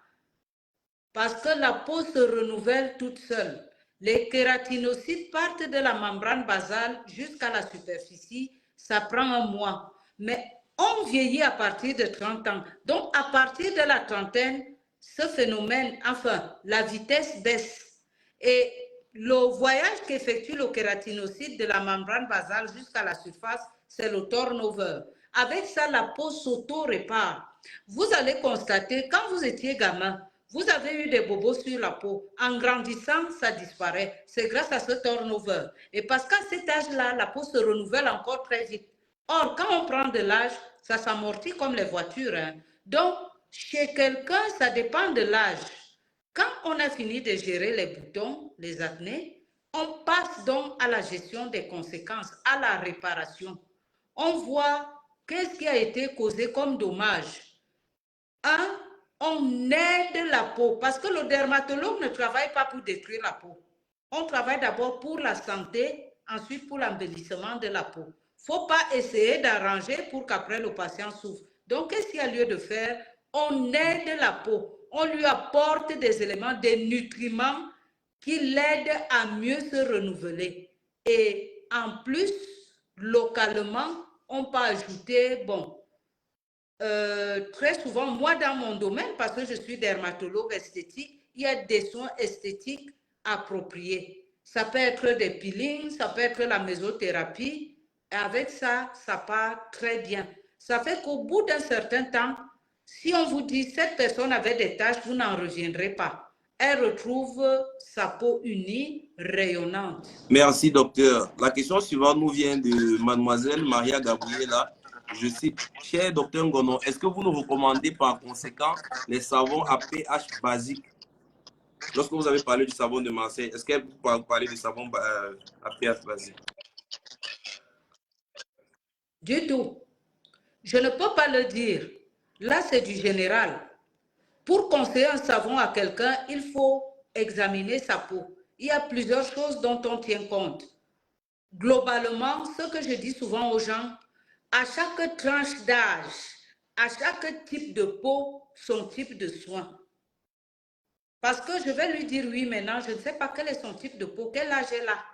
parce que la peau se renouvelle toute seule. Les kératinocytes partent de la membrane basale jusqu'à la superficie, ça prend 1 mois. Mais on vieillit à partir de 30 ans. Donc, à partir de la trentaine, ce phénomène, enfin, la vitesse baisse. Et le voyage qu'effectue le kératinocyte de la membrane basale jusqu'à la surface, c'est le turnover. Avec ça, la peau s'auto-répare. Vous allez constater, quand vous étiez gamin, vous avez eu des bobos sur la peau. En grandissant, ça disparaît. C'est grâce à ce turnover. Et parce qu'à cet âge-là, la peau se renouvelle encore très vite. Or, quand on prend de l'âge, ça s'amortit comme les voitures. Hein. Donc, chez quelqu'un, ça dépend de l'âge. Quand on a fini de gérer les boutons, les acnés, on passe donc à la gestion des conséquences, à la réparation. On voit qu'est-ce qui a été causé comme dommage? Un, on aide la peau parce que le dermatologue ne travaille pas pour détruire la peau. On travaille d'abord pour la santé, ensuite pour l'embellissement de la peau. Il ne faut pas essayer d'arranger pour qu'après le patient souffre. Donc, qu'est-ce qu'il y a lieu de faire? On aide la peau. On lui apporte des éléments, des nutriments qui l'aident à mieux se renouveler. Et en plus, localement, on peut ajouter, bon, très souvent, moi dans mon domaine, parce que je suis dermatologue esthétique, il y a des soins esthétiques appropriés. Ça peut être des peelings, ça peut être la mésothérapie. Et avec ça, ça part très bien. Ça fait qu'au bout d'un certain temps, si on vous dit cette personne avait des taches, vous n'en reviendrez pas. Elle retrouve sa peau unie, rayonnante. Merci, docteur. La question suivante nous vient de mademoiselle Maria Gabriela. Je cite, cher docteur Ngono, est-ce que vous nous recommandez par conséquent les savons à pH basique? Lorsque vous avez parlé du savon de Marseille, est-ce que vous parlez du savon à pH basique? Du tout. Je ne peux pas le dire. Là, c'est du général. Pour conseiller un savon à quelqu'un, il faut examiner sa peau. Il y a plusieurs choses dont on tient compte. Globalement, ce que je dis souvent aux gens, à chaque tranche d'âge, à chaque type de peau, son type de soin. Parce que je vais lui dire oui maintenant, je ne sais pas quel est son type de peau, quel âge elle a,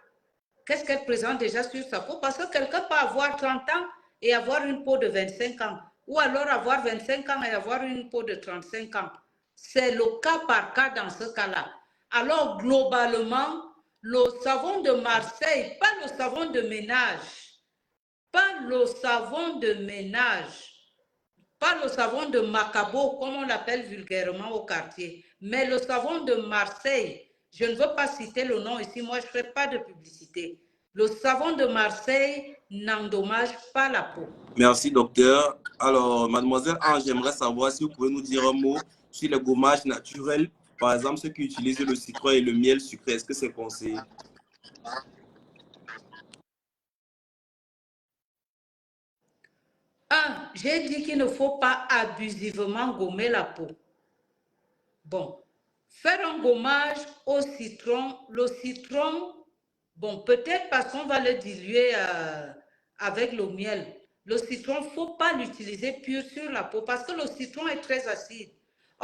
qu'est-ce qu'elle présente déjà sur sa peau. Parce que quelqu'un peut avoir 30 ans et avoir une peau de 25 ans, ou alors avoir 25 ans et avoir une peau de 35 ans. C'est le cas par cas dans ce cas-là. Alors, globalement, le savon de Marseille, pas le savon de ménage, pas le savon de ménage, pas le savon de Macabo, comme on l'appelle vulgairement au quartier, mais le savon de Marseille. Je ne veux pas citer le nom ici, moi je ne ferai pas de publicité. Le savon de Marseille n'endommage pas la peau. Merci, docteur. Alors, mademoiselle Ange, j'aimerais savoir si vous pouvez nous dire un mot sur les gommages naturels. Par exemple, ceux qui utilisent le citron et le miel sucré, est-ce que c'est conseillé? Un, j'ai dit qu'il ne faut pas abusivement gommer la peau. Bon, faire un gommage au citron, le citron, bon, peut-être parce qu'on va le diluer avec le miel. Le citron, il ne faut pas l'utiliser pur sur la peau parce que le citron est très acide.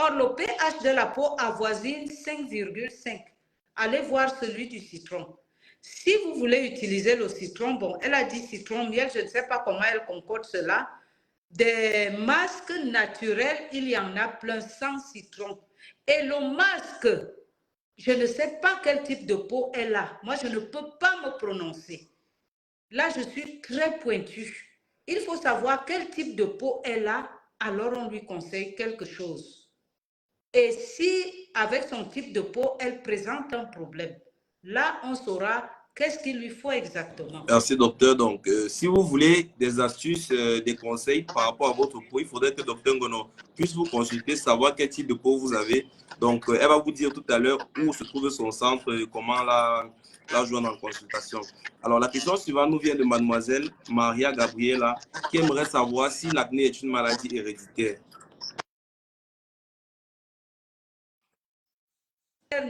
Or, le pH de la peau avoisine 5,5. Allez voir celui du citron. Si vous voulez utiliser le citron, bon, elle a dit citron, miel, je ne sais pas comment elle concorde cela. Des masques naturels, il y en a plein sans citron. Et le masque, je ne sais pas quel type de peau elle a. Moi, je ne peux pas me prononcer. Là, je suis très pointue. Il faut savoir quel type de peau elle a, alors on lui conseille quelque chose. Et si, avec son type de peau, elle présente un problème, là, on saura qu'est-ce qu'il lui faut exactement. Merci, docteur. Donc, si vous voulez des astuces, des conseils par rapport à votre peau, il faudrait que docteur Ngono puisse vous consulter, savoir quel type de peau vous avez. Donc, elle va vous dire tout à l'heure où se trouve son centre, comment la joindre en consultation. Alors, la question suivante nous vient de mademoiselle Maria Gabriela, qui aimerait savoir si l'acné est une maladie héréditaire.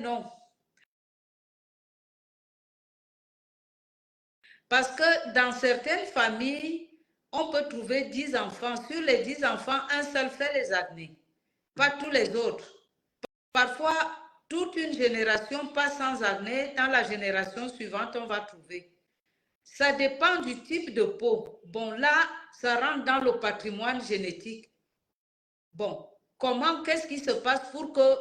Non. Parce que dans certaines familles, on peut trouver 10 enfants. Sur les 10 enfants, un seul fait les acnés, pas tous les autres. Parfois, toute une génération passe sans acné. Dans la génération suivante, on va trouver. Ça dépend du type de peau. Bon, là, ça rentre dans le patrimoine génétique. Bon, qu'est-ce qui se passe pour que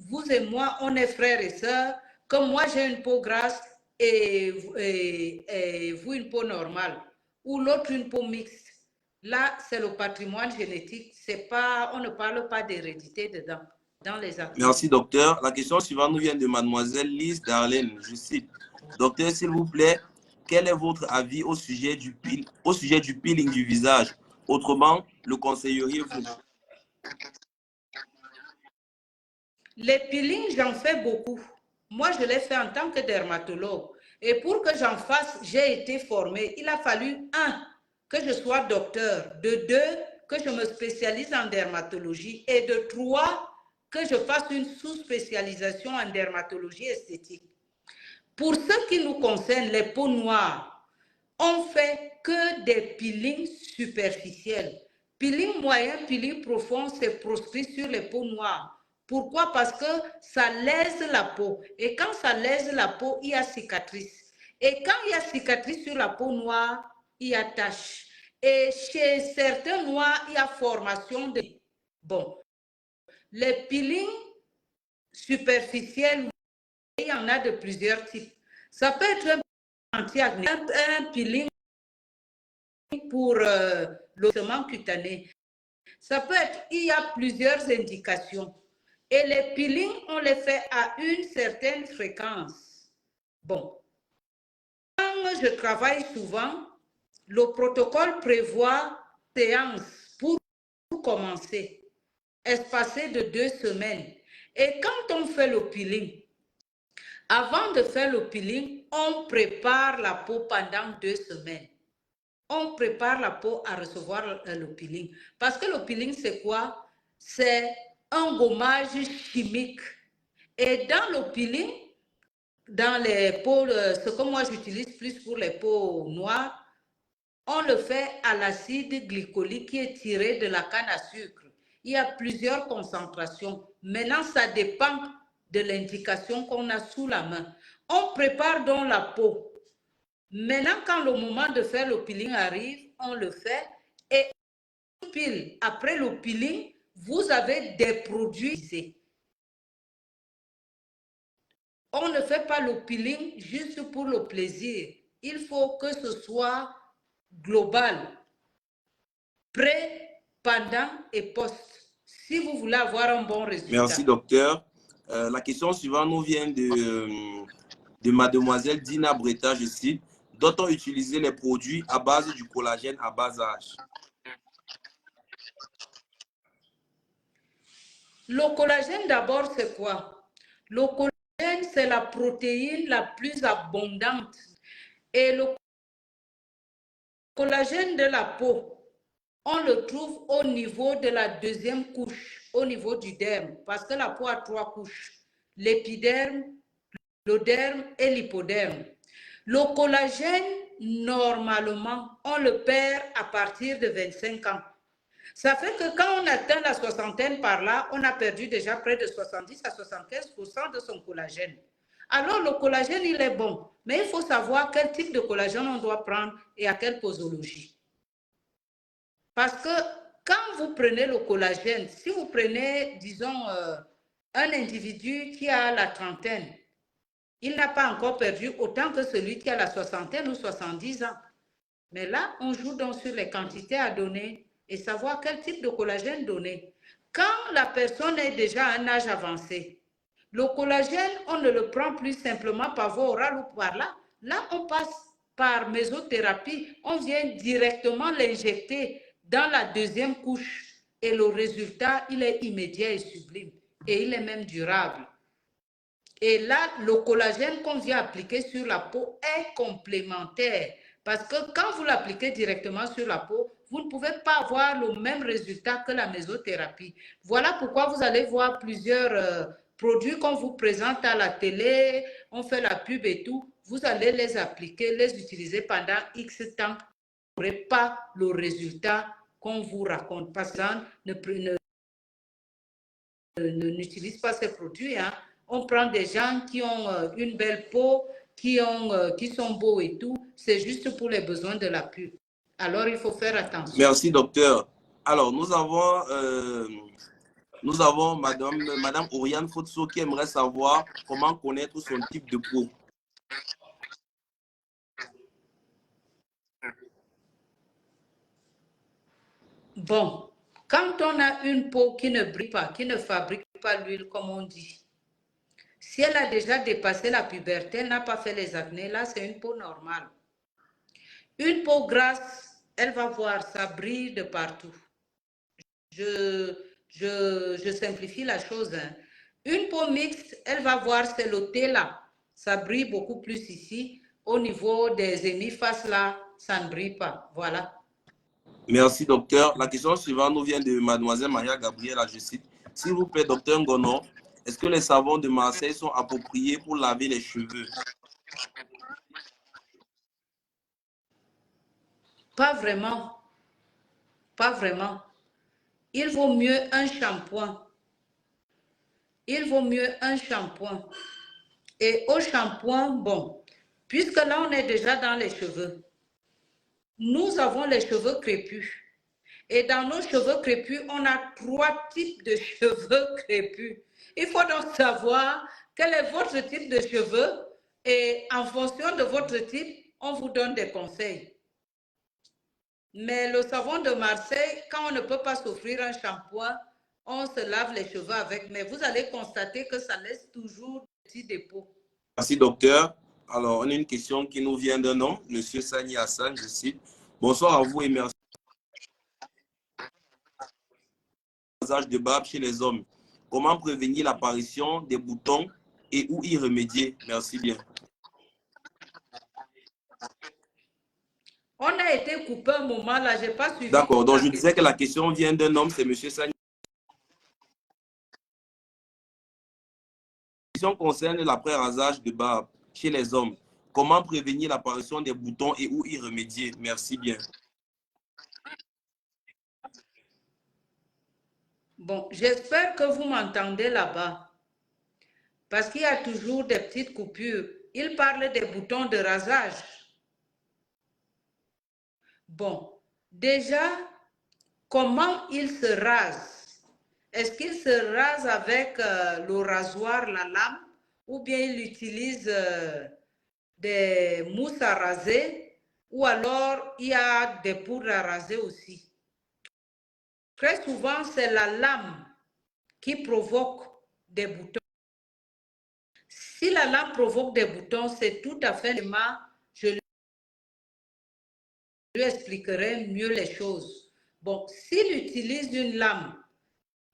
vous et moi, on est frères et sœurs, que moi j'ai une peau grasse et vous une peau normale, ou l'autre une peau mixte. Là, c'est le patrimoine génétique. C'est pas, on ne parle pas d'hérédité dedans, dans les actes. Merci, docteur. La question suivante nous vient de mademoiselle Lise Darlene. Je cite, docteur, s'il vous plaît, quel est votre avis au sujet du peeling du visage? Autrement, le conseilleriez-vous? Les peelings, j'en fais beaucoup. Moi, je l'ai fait en tant que dermatologue. Et pour que j'en fasse, j'ai été formée. Il a fallu, que je sois docteur. De 2, que je me spécialise en dermatologie. Et de 3, que je fasse une sous-spécialisation en dermatologie esthétique. Pour ce qui nous concerne, les peaux noires, on fait que des peelings superficiels. Peeling moyen, peeling profond, c'est proscrit sur les peaux noires. Pourquoi? Parce que ça lèse la peau. Et quand ça lèse la peau, il y a cicatrice. Et quand il y a cicatrice sur la peau noire, il y a tache. Et chez certains noirs, il y a formation de... Bon, les peelings superficiels, il y en a de plusieurs types. Ça peut être un anti-acné, un peeling pour l'ossement cutané. Ça peut être, il y a plusieurs indications. Et les peelings, on les fait à une certaine fréquence. Bon, quand je travaille souvent, le protocole prévoit séance pour commencer, espacée de 2 semaines. Et quand on fait le peeling, avant de faire le peeling, on prépare la peau pendant 2 semaines. On prépare la peau à recevoir le peeling. Parce que le peeling, c'est quoi? C'est un gommage chimique. Et dans le peeling, dans les peaux, ce que moi j'utilise plus pour les peaux noires, on le fait à l'acide glycolique qui est tiré de la canne à sucre. Il y a plusieurs concentrations. Maintenant, ça dépend de l'indication qu'on a sous la main. On prépare donc la peau. Maintenant, quand le moment de faire le peeling arrive, on le fait et on pile. Après le peeling, vous avez des produits. On ne fait pas le peeling juste pour le plaisir. Il faut que ce soit global, pré, pendant et post, si vous voulez avoir un bon résultat. Merci, docteur. La question suivante nous vient de mademoiselle Dina Breta, je cite. Doit-on utiliser les produits à base du collagène à bas âge? Le collagène, d'abord, c'est quoi? Le collagène, c'est la protéine la plus abondante. Et le collagène de la peau, on le trouve au niveau de la deuxième couche, au niveau du derme, parce que la peau a 3 couches, l'épiderme, le derme et l'hypoderme. Le collagène, normalement, on le perd à partir de 25 ans. Ça fait que quand on atteint la soixantaine par là, on a perdu déjà près de 70 à 75% de son collagène. Alors, le collagène, il est bon, mais il faut savoir quel type de collagène on doit prendre et à quelle posologie. Parce que quand vous prenez le collagène, si vous prenez, disons, un individu qui a la trentaine, il n'a pas encore perdu autant que celui qui a la soixantaine ou 70 ans. Mais là, on joue donc sur les quantités à donner et savoir quel type de collagène donner. Quand la personne est déjà à un âge avancé, le collagène, on ne le prend plus simplement par voie orale ou par là. Là, on passe par mésothérapie. On vient directement l'injecter dans la deuxième couche et le résultat, il est immédiat et sublime et il est même durable. Et là, le collagène qu'on vient appliquer sur la peau est complémentaire. Parce que quand vous l'appliquez directement sur la peau, vous ne pouvez pas avoir le même résultat que la mésothérapie. Voilà pourquoi vous allez voir plusieurs produits qu'on vous présente à la télé, on fait la pub et tout. Vous allez les appliquer, les utiliser pendant X temps. Vous n'aurez pas le résultat qu'on vous raconte. Parce que n'utilise pas ces produits. Hein. On prend des gens qui ont une belle peau, qui sont beaux et tout. C'est juste pour les besoins de la pub. Alors, il faut faire attention. Merci, docteur. Alors, nous avons Madame Oriane Fotso qui aimerait savoir comment connaître son type de peau. Bon, quand on a une peau qui ne brille pas, qui ne fabrique pas l'huile, comme on dit, si elle a déjà dépassé la puberté, elle n'a pas fait les acnés, là, c'est une peau normale. Une peau grasse, elle va voir, ça brille de partout. Je simplifie la chose. Hein. Une peau mixte, elle va voir, c'est le thé là. Ça brille beaucoup plus ici. Au niveau des hémifaces là, ça ne brille pas. Voilà. Merci, docteur. La question suivante nous vient de mademoiselle Maria Gabriela, je cite. S'il vous plaît, docteur Ngono, est-ce que les savons de Marseille sont appropriés pour laver les cheveux? Pas vraiment. Pas vraiment. Il vaut mieux un shampoing. Il vaut mieux un shampoing. Et au shampoing, bon, puisque là, on est déjà dans les cheveux. Nous avons les cheveux crépus. Et dans nos cheveux crépus, on a 3 types de cheveux crépus. Il faut donc savoir quel est votre type de cheveux et en fonction de votre type, on vous donne des conseils. Mais le savon de Marseille, quand on ne peut pas s'offrir un shampoing, on se lave les cheveux avec. Mais vous allez constater que ça laisse toujours des petits dépôts. Merci, docteur. Alors, on a une question qui nous vient d'un homme, monsieur Sani Hassan, je cite. Bonsoir à vous et merci. De barbe chez les hommes. Comment prévenir l'apparition des boutons et où y remédier? Merci bien. On a été coupé un moment là, je n'ai pas suivi. D'accord, donc je disais que la question vient d'un homme, c'est monsieur Sani. La question concerne l'après-rasage de barbe chez les hommes. Comment prévenir l'apparition des boutons et où y remédier? Merci bien. Bon, j'espère que vous m'entendez là-bas. Parce qu'il y a toujours des petites coupures. Il parle des boutons de rasage. Bon, déjà, comment il se rase? Est-ce qu'il se rase avec le rasoir, la lame, ou bien il utilise des mousses à raser, ou alors il y a des poudres à raser aussi? Très souvent, c'est la lame qui provoque des boutons. Si la lame provoque des boutons, c'est tout à fait normal. Je lui expliquerai mieux les choses. Bon, s'il utilise une lame,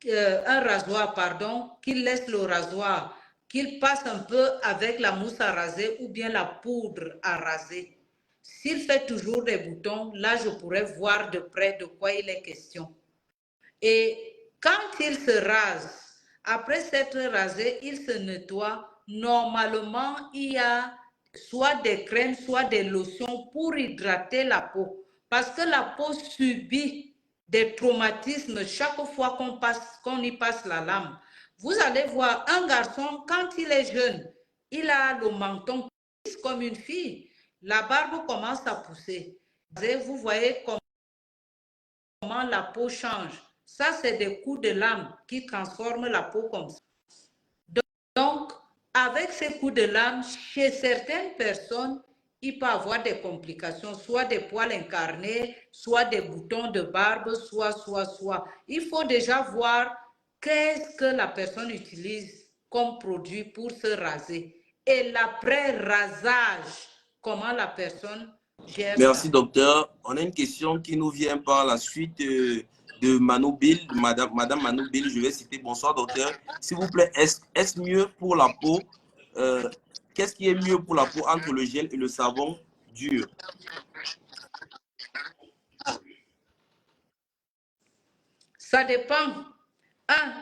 un rasoir, pardon, qu'il laisse le rasoir, qu'il passe un peu avec la mousse à raser ou bien la poudre à raser. S'il fait toujours des boutons, là, je pourrais voir de près de quoi il est question. Et quand il se rase, après s'être rasé, il se nettoie. Normalement, il y a soit des crèmes, soit des lotions pour hydrater la peau. Parce que la peau subit des traumatismes chaque fois qu'on y passe la lame. Vous allez voir un garçon, quand il est jeune, il a le menton comme une fille. La barbe commence à pousser. Vous voyez comment la peau change. Ça, c'est des coups de lame qui transforment la peau comme ça. Donc, avec ces coups de lame, chez certaines personnes, il peut avoir des complications, soit des poils incarnés, soit des boutons de barbe, soit. Il faut déjà voir qu'est-ce que la personne utilise comme produit pour se raser. Et l'après-rasage, comment la personne gère ça. Merci, docteur. On a une question qui nous vient par la suite de Manou Bill, Madame Manou Bill, je vais citer. Bonsoir, docteur. S'il vous plaît, est-ce mieux pour la peau? Qu'est-ce qui est mieux pour la peau entre le gel et le savon dur? Ça dépend.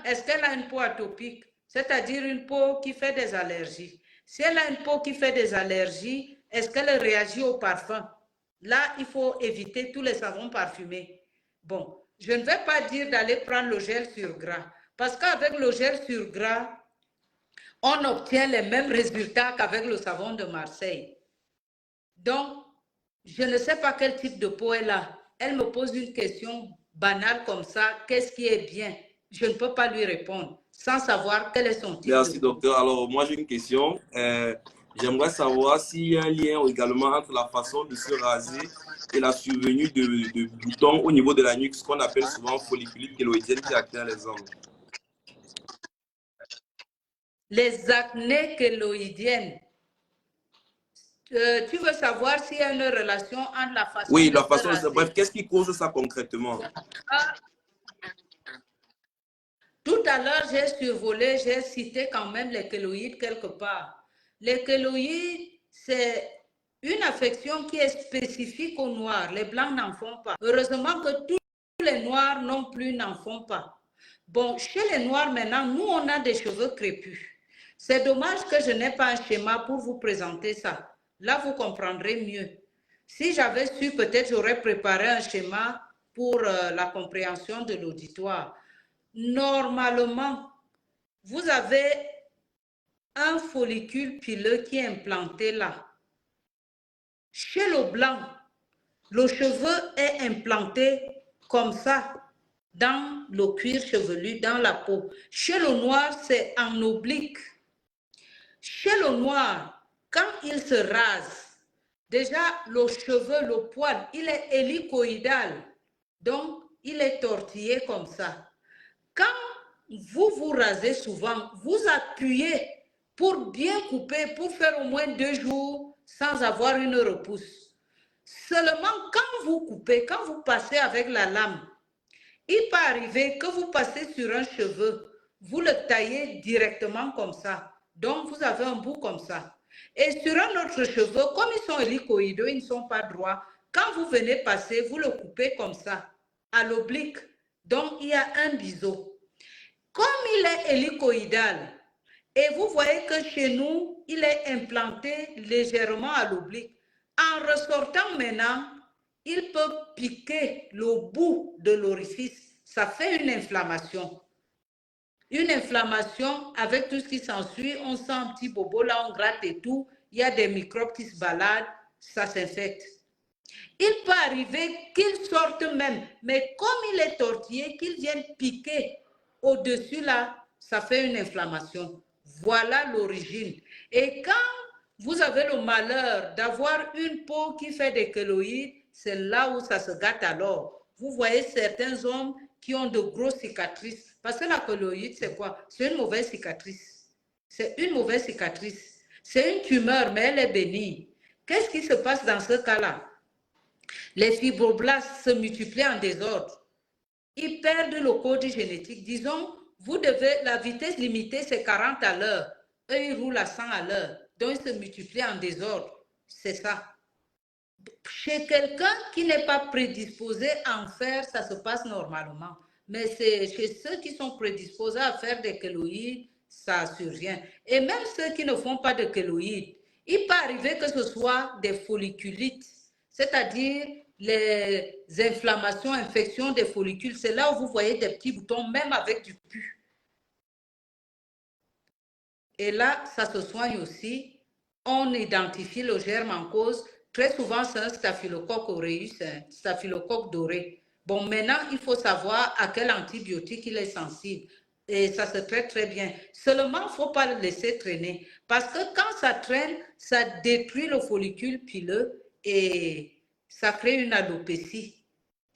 Est-ce qu'elle a une peau atopique, c'est-à-dire une peau qui fait des allergies? Si elle a une peau qui fait des allergies, est-ce qu'elle réagit au parfum? Là, il faut éviter tous les savons parfumés. Bon, je ne vais pas dire d'aller prendre le gel sur gras, parce qu'avec le gel sur gras, on obtient les mêmes résultats qu'avec le savon de Marseille. Donc, je ne sais pas quel type de peau elle a. Elle me pose une question banale comme ça, qu'est-ce qui est bien? Je ne peux pas lui répondre sans savoir quel est son type. Merci, docteur. Alors, moi, j'ai une question. J'aimerais savoir s'il y a un lien également entre la façon de se raser et la survenue de boutons au niveau de la nuque, ce qu'on appelle souvent folliculite kéloïdienne qui atteint les hommes. Les acnés kéloïdiennes. Tu veux savoir s'il y a une relation entre la façon oui, de la se façon raser? Bref, qu'est-ce qui cause ça concrètement? Tout à l'heure, j'ai survolé, j'ai cité quand même les kéloïdes quelque part. Les kéloïdes, c'est Une affection qui est spécifique aux Noirs. Les Blancs n'en font pas. Heureusement que tous les Noirs non plus n'en font pas. Bon, chez les Noirs maintenant, nous, on a des cheveux crépus. C'est dommage que je n'ai pas un schéma pour vous présenter ça. Là, vous comprendrez mieux. Si j'avais su, peut-être j'aurais préparé un schéma pour la compréhension de l'auditoire. Normalement, vous avez un follicule pileux qui est implanté là. Chez le blanc, le cheveu est implanté comme ça, dans le cuir chevelu, dans la peau. Chez le noir, c'est en oblique. Chez le noir, quand il se rase, déjà le cheveu, le poil, il est hélicoïdal. Donc, il est tortillé comme ça. Quand vous vous rasez souvent, vous appuyez pour bien couper, pour faire au moins 2 jours sans avoir une repousse. Seulement quand vous coupez, quand vous passez avec la lame, il peut arriver que vous passez sur un cheveu, vous le taillez directement comme ça. Donc, vous avez un bout comme ça. Et sur un autre cheveu, comme ils sont hélicoïdaux, ils ne sont pas droits, quand vous venez passer, vous le coupez comme ça, à l'oblique. Donc, il y a un biseau. Comme il est hélicoïdal, et vous voyez que chez nous, il est implanté légèrement à l'oblique. En ressortant maintenant, il peut piquer le bout de l'orifice. Ça fait une inflammation. Une inflammation avec tout ce qui s'ensuit. On sent un petit bobo là, on gratte et tout. Il y a des microbes qui se baladent, ça s'infecte. Il peut arriver qu'il sorte même, mais comme il est tortillé, qu'il vienne piquer au-dessus là, ça fait une inflammation. Voilà l'origine. Et quand vous avez le malheur d'avoir une peau qui fait des kéloïdes, c'est là où ça se gâte alors. Vous voyez certains hommes qui ont de grosses cicatrices. Parce que la kéloïde, c'est quoi? C'est une mauvaise cicatrice. C'est une mauvaise cicatrice. C'est une tumeur, mais elle est bénigne. Qu'est-ce qui se passe dans ce cas-là? Les fibroblastes se multiplient en désordre. Ils perdent le code génétique. Disons, vous devez, la vitesse limitée, c'est 40 à l'heure. Eux, ils roulent à 100 à l'heure. Donc, ils se multiplient en désordre. C'est ça. Chez quelqu'un qui n'est pas prédisposé à en faire, ça se passe normalement. Mais c'est chez ceux qui sont prédisposés à faire des kéloïdes, ça survient. Et même ceux qui ne font pas de kéloïdes, il peut arriver que ce soit des folliculites, c'est-à-dire les inflammations, infections des follicules. C'est là où vous voyez des petits boutons, même avec du pus. Et là, ça se soigne aussi. On identifie le germe en cause. Très souvent, c'est un staphylocoque aureus, un staphylocoque doré. Bon, maintenant, il faut savoir à quel antibiotique il est sensible. Et ça se traite très bien. Seulement, il ne faut pas le laisser traîner. Parce que quand ça traîne, ça détruit le follicule pileux et ça crée une alopécie.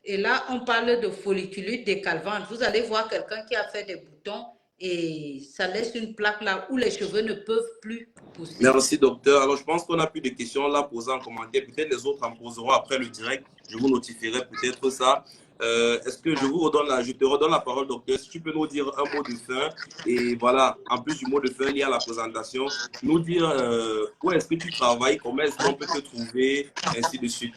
Et là, on parle de folliculite décalvante. Vous allez voir quelqu'un qui a fait des boutons et ça laisse une plaque là où les cheveux ne peuvent plus pousser. Merci, docteur. Alors, je pense qu'on n'a plus de questions là posées en commentaire. Peut-être les autres en poseront après le direct. Je vous notifierai peut-être ça. Est-ce que je te redonne la parole, docteur? Si tu peux nous dire un mot de fin. Et voilà, en plus du mot de fin, il y a la présentation. Nous dire où est-ce que tu travailles, comment est-ce qu'on peut te trouver, ainsi de suite.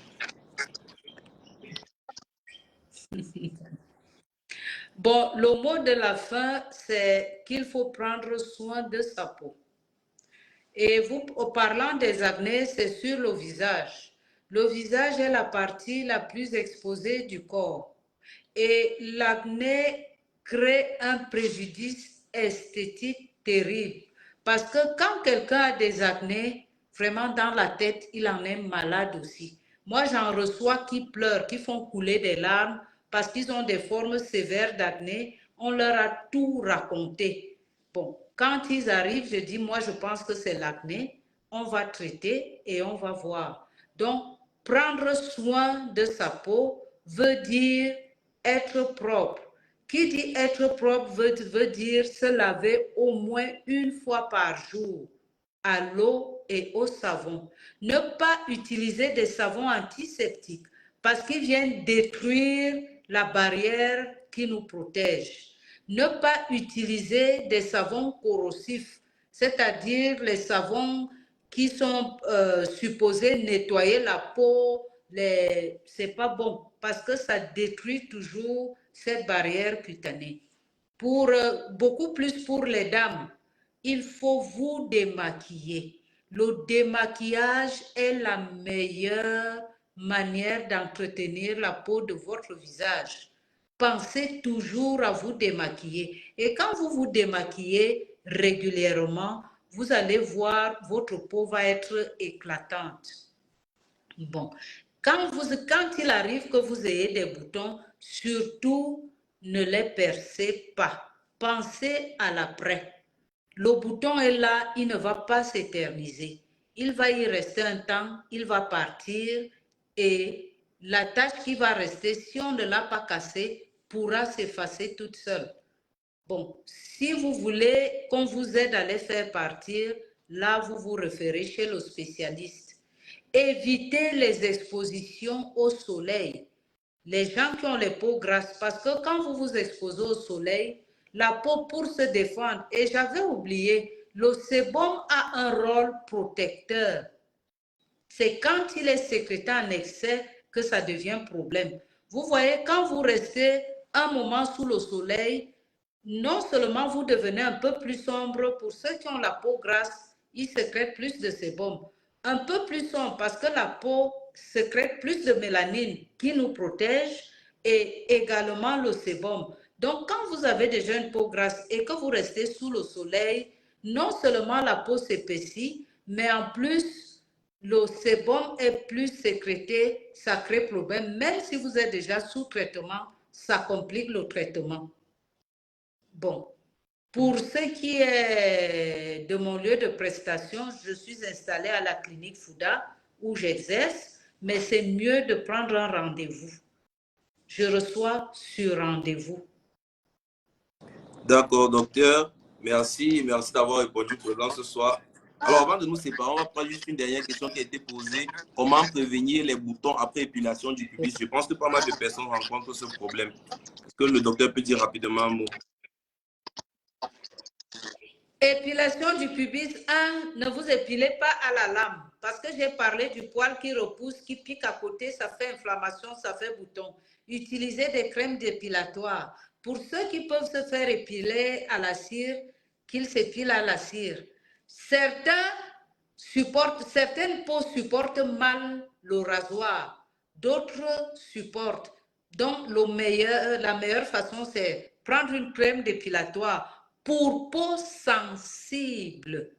Bon, le mot de la fin, c'est qu'il faut prendre soin de sa peau. Et vous, en parlant des acnés, c'est sur le visage. Le visage est la partie la plus exposée du corps. Et l'acné crée un préjudice esthétique terrible. Parce que quand quelqu'un a des acnés, vraiment dans la tête, il en est malade aussi. Moi, j'en reçois qui pleurent, qui font couler des larmes parce qu'ils ont des formes sévères d'acné. On leur a tout raconté. Bon, quand ils arrivent, je dis, moi, je pense que c'est l'acné. On va traiter et on va voir. Donc, prendre soin de sa peau veut dire être propre. Qui dit être propre veut dire se laver au moins une fois par jour à l'eau et au savon. Ne pas utiliser des savons antiseptiques parce qu'ils viennent détruire la barrière qui nous protège. Ne pas utiliser des savons corrosifs, c'est-à-dire les savons qui sont supposés nettoyer la peau, c'est pas bon parce que ça détruit toujours cette barrière cutanée. Beaucoup plus pour les dames, il faut vous démaquiller. Le démaquillage est la meilleure manière d'entretenir la peau de votre visage. Pensez toujours à vous démaquiller. Et quand vous vous démaquillez régulièrement, vous allez voir, votre peau va être éclatante. Bon, quand il arrive que vous ayez des boutons, surtout ne les percez pas. Pensez à l'après. Le bouton est là, il ne va pas s'éterniser. Il va y rester un temps, il va partir et la tache qui va rester, si on ne l'a pas cassée, pourra s'effacer toute seule. Bon, si vous voulez qu'on vous aide à les faire partir, là, vous vous référez chez le spécialiste. Évitez les expositions au soleil. Les gens qui ont les peaux grasses, parce que quand vous vous exposez au soleil, la peau pour se défendre, et j'avais oublié, le sébum a un rôle protecteur. C'est quand il est sécrété en excès que ça devient problème. Vous voyez, quand vous restez un moment sous le soleil, non seulement vous devenez un peu plus sombre, pour ceux qui ont la peau grasse, ils sécrètent plus de sébum. Un peu plus sombre parce que la peau sécrète plus de mélanine qui nous protège et également le sébum. Donc, quand vous avez déjà une peau grasse et que vous restez sous le soleil, non seulement la peau s'épaissit, mais en plus, le sébum est plus sécrété, ça crée problème. Même si vous êtes déjà sous traitement, ça complique le traitement. Bon, pour ce qui est de mon lieu de prestation, je suis installée à la clinique Fouda où j'exerce, mais c'est mieux de prendre un rendez-vous. Je reçois sur rendez-vous. D'accord, docteur. Merci d'avoir répondu présent ce soir. Alors, avant de nous séparer, on va prendre juste une dernière question qui a été posée. Comment prévenir les boutons après épilation du pubis? Je pense que pas mal de personnes rencontrent ce problème. Est-ce que le docteur peut dire rapidement un mot? Épilation du pubis, ne vous épilez pas à la lame. Parce que j'ai parlé du poil qui repousse, qui pique à côté, ça fait inflammation, ça fait bouton. Utilisez des crèmes dépilatoires. Pour ceux qui peuvent se faire épiler à la cire, qu'ils s'épilent à la cire. Certaines peaux supportent mal le rasoir, d'autres supportent. Donc, la meilleure façon, c'est prendre une crème dépilatoire pour peau sensible.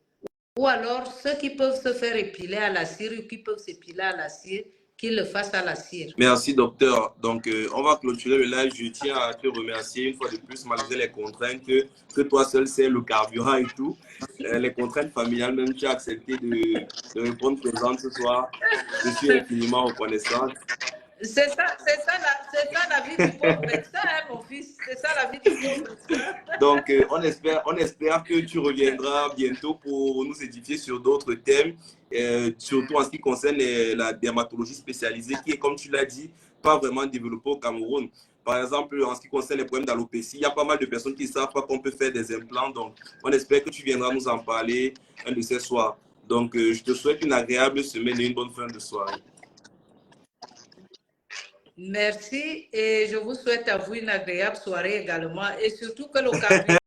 Ou alors, ceux qui peuvent se faire épiler à la cire ou qui peuvent s'épiler à la cire, qu'ils le fassent à la cire. Merci, docteur. Donc, on va clôturer le live. Je tiens à te remercier une fois de plus, malgré les contraintes que toi seul sais le carburant et tout. Les contraintes familiales, même, tu as accepté de répondre présente ce soir. Je suis infiniment reconnaissant. C'est ça la vie du pauvre médecin, hein, mon fils. C'est ça la vie du pauvre médecin. Donc, on espère que tu reviendras bientôt pour nous édifier sur d'autres thèmes, surtout en ce qui concerne la dermatologie spécialisée, qui est, comme tu l'as dit, pas vraiment développée au Cameroun. Par exemple, en ce qui concerne les problèmes d'alopécie, il y a pas mal de personnes qui ne savent pas qu'on peut faire des implants. Donc, on espère que tu viendras nous en parler un de ces soirs. Donc, je te souhaite une agréable semaine et une bonne fin de soirée. Merci et je vous souhaite à vous une agréable soirée également et surtout que le carburant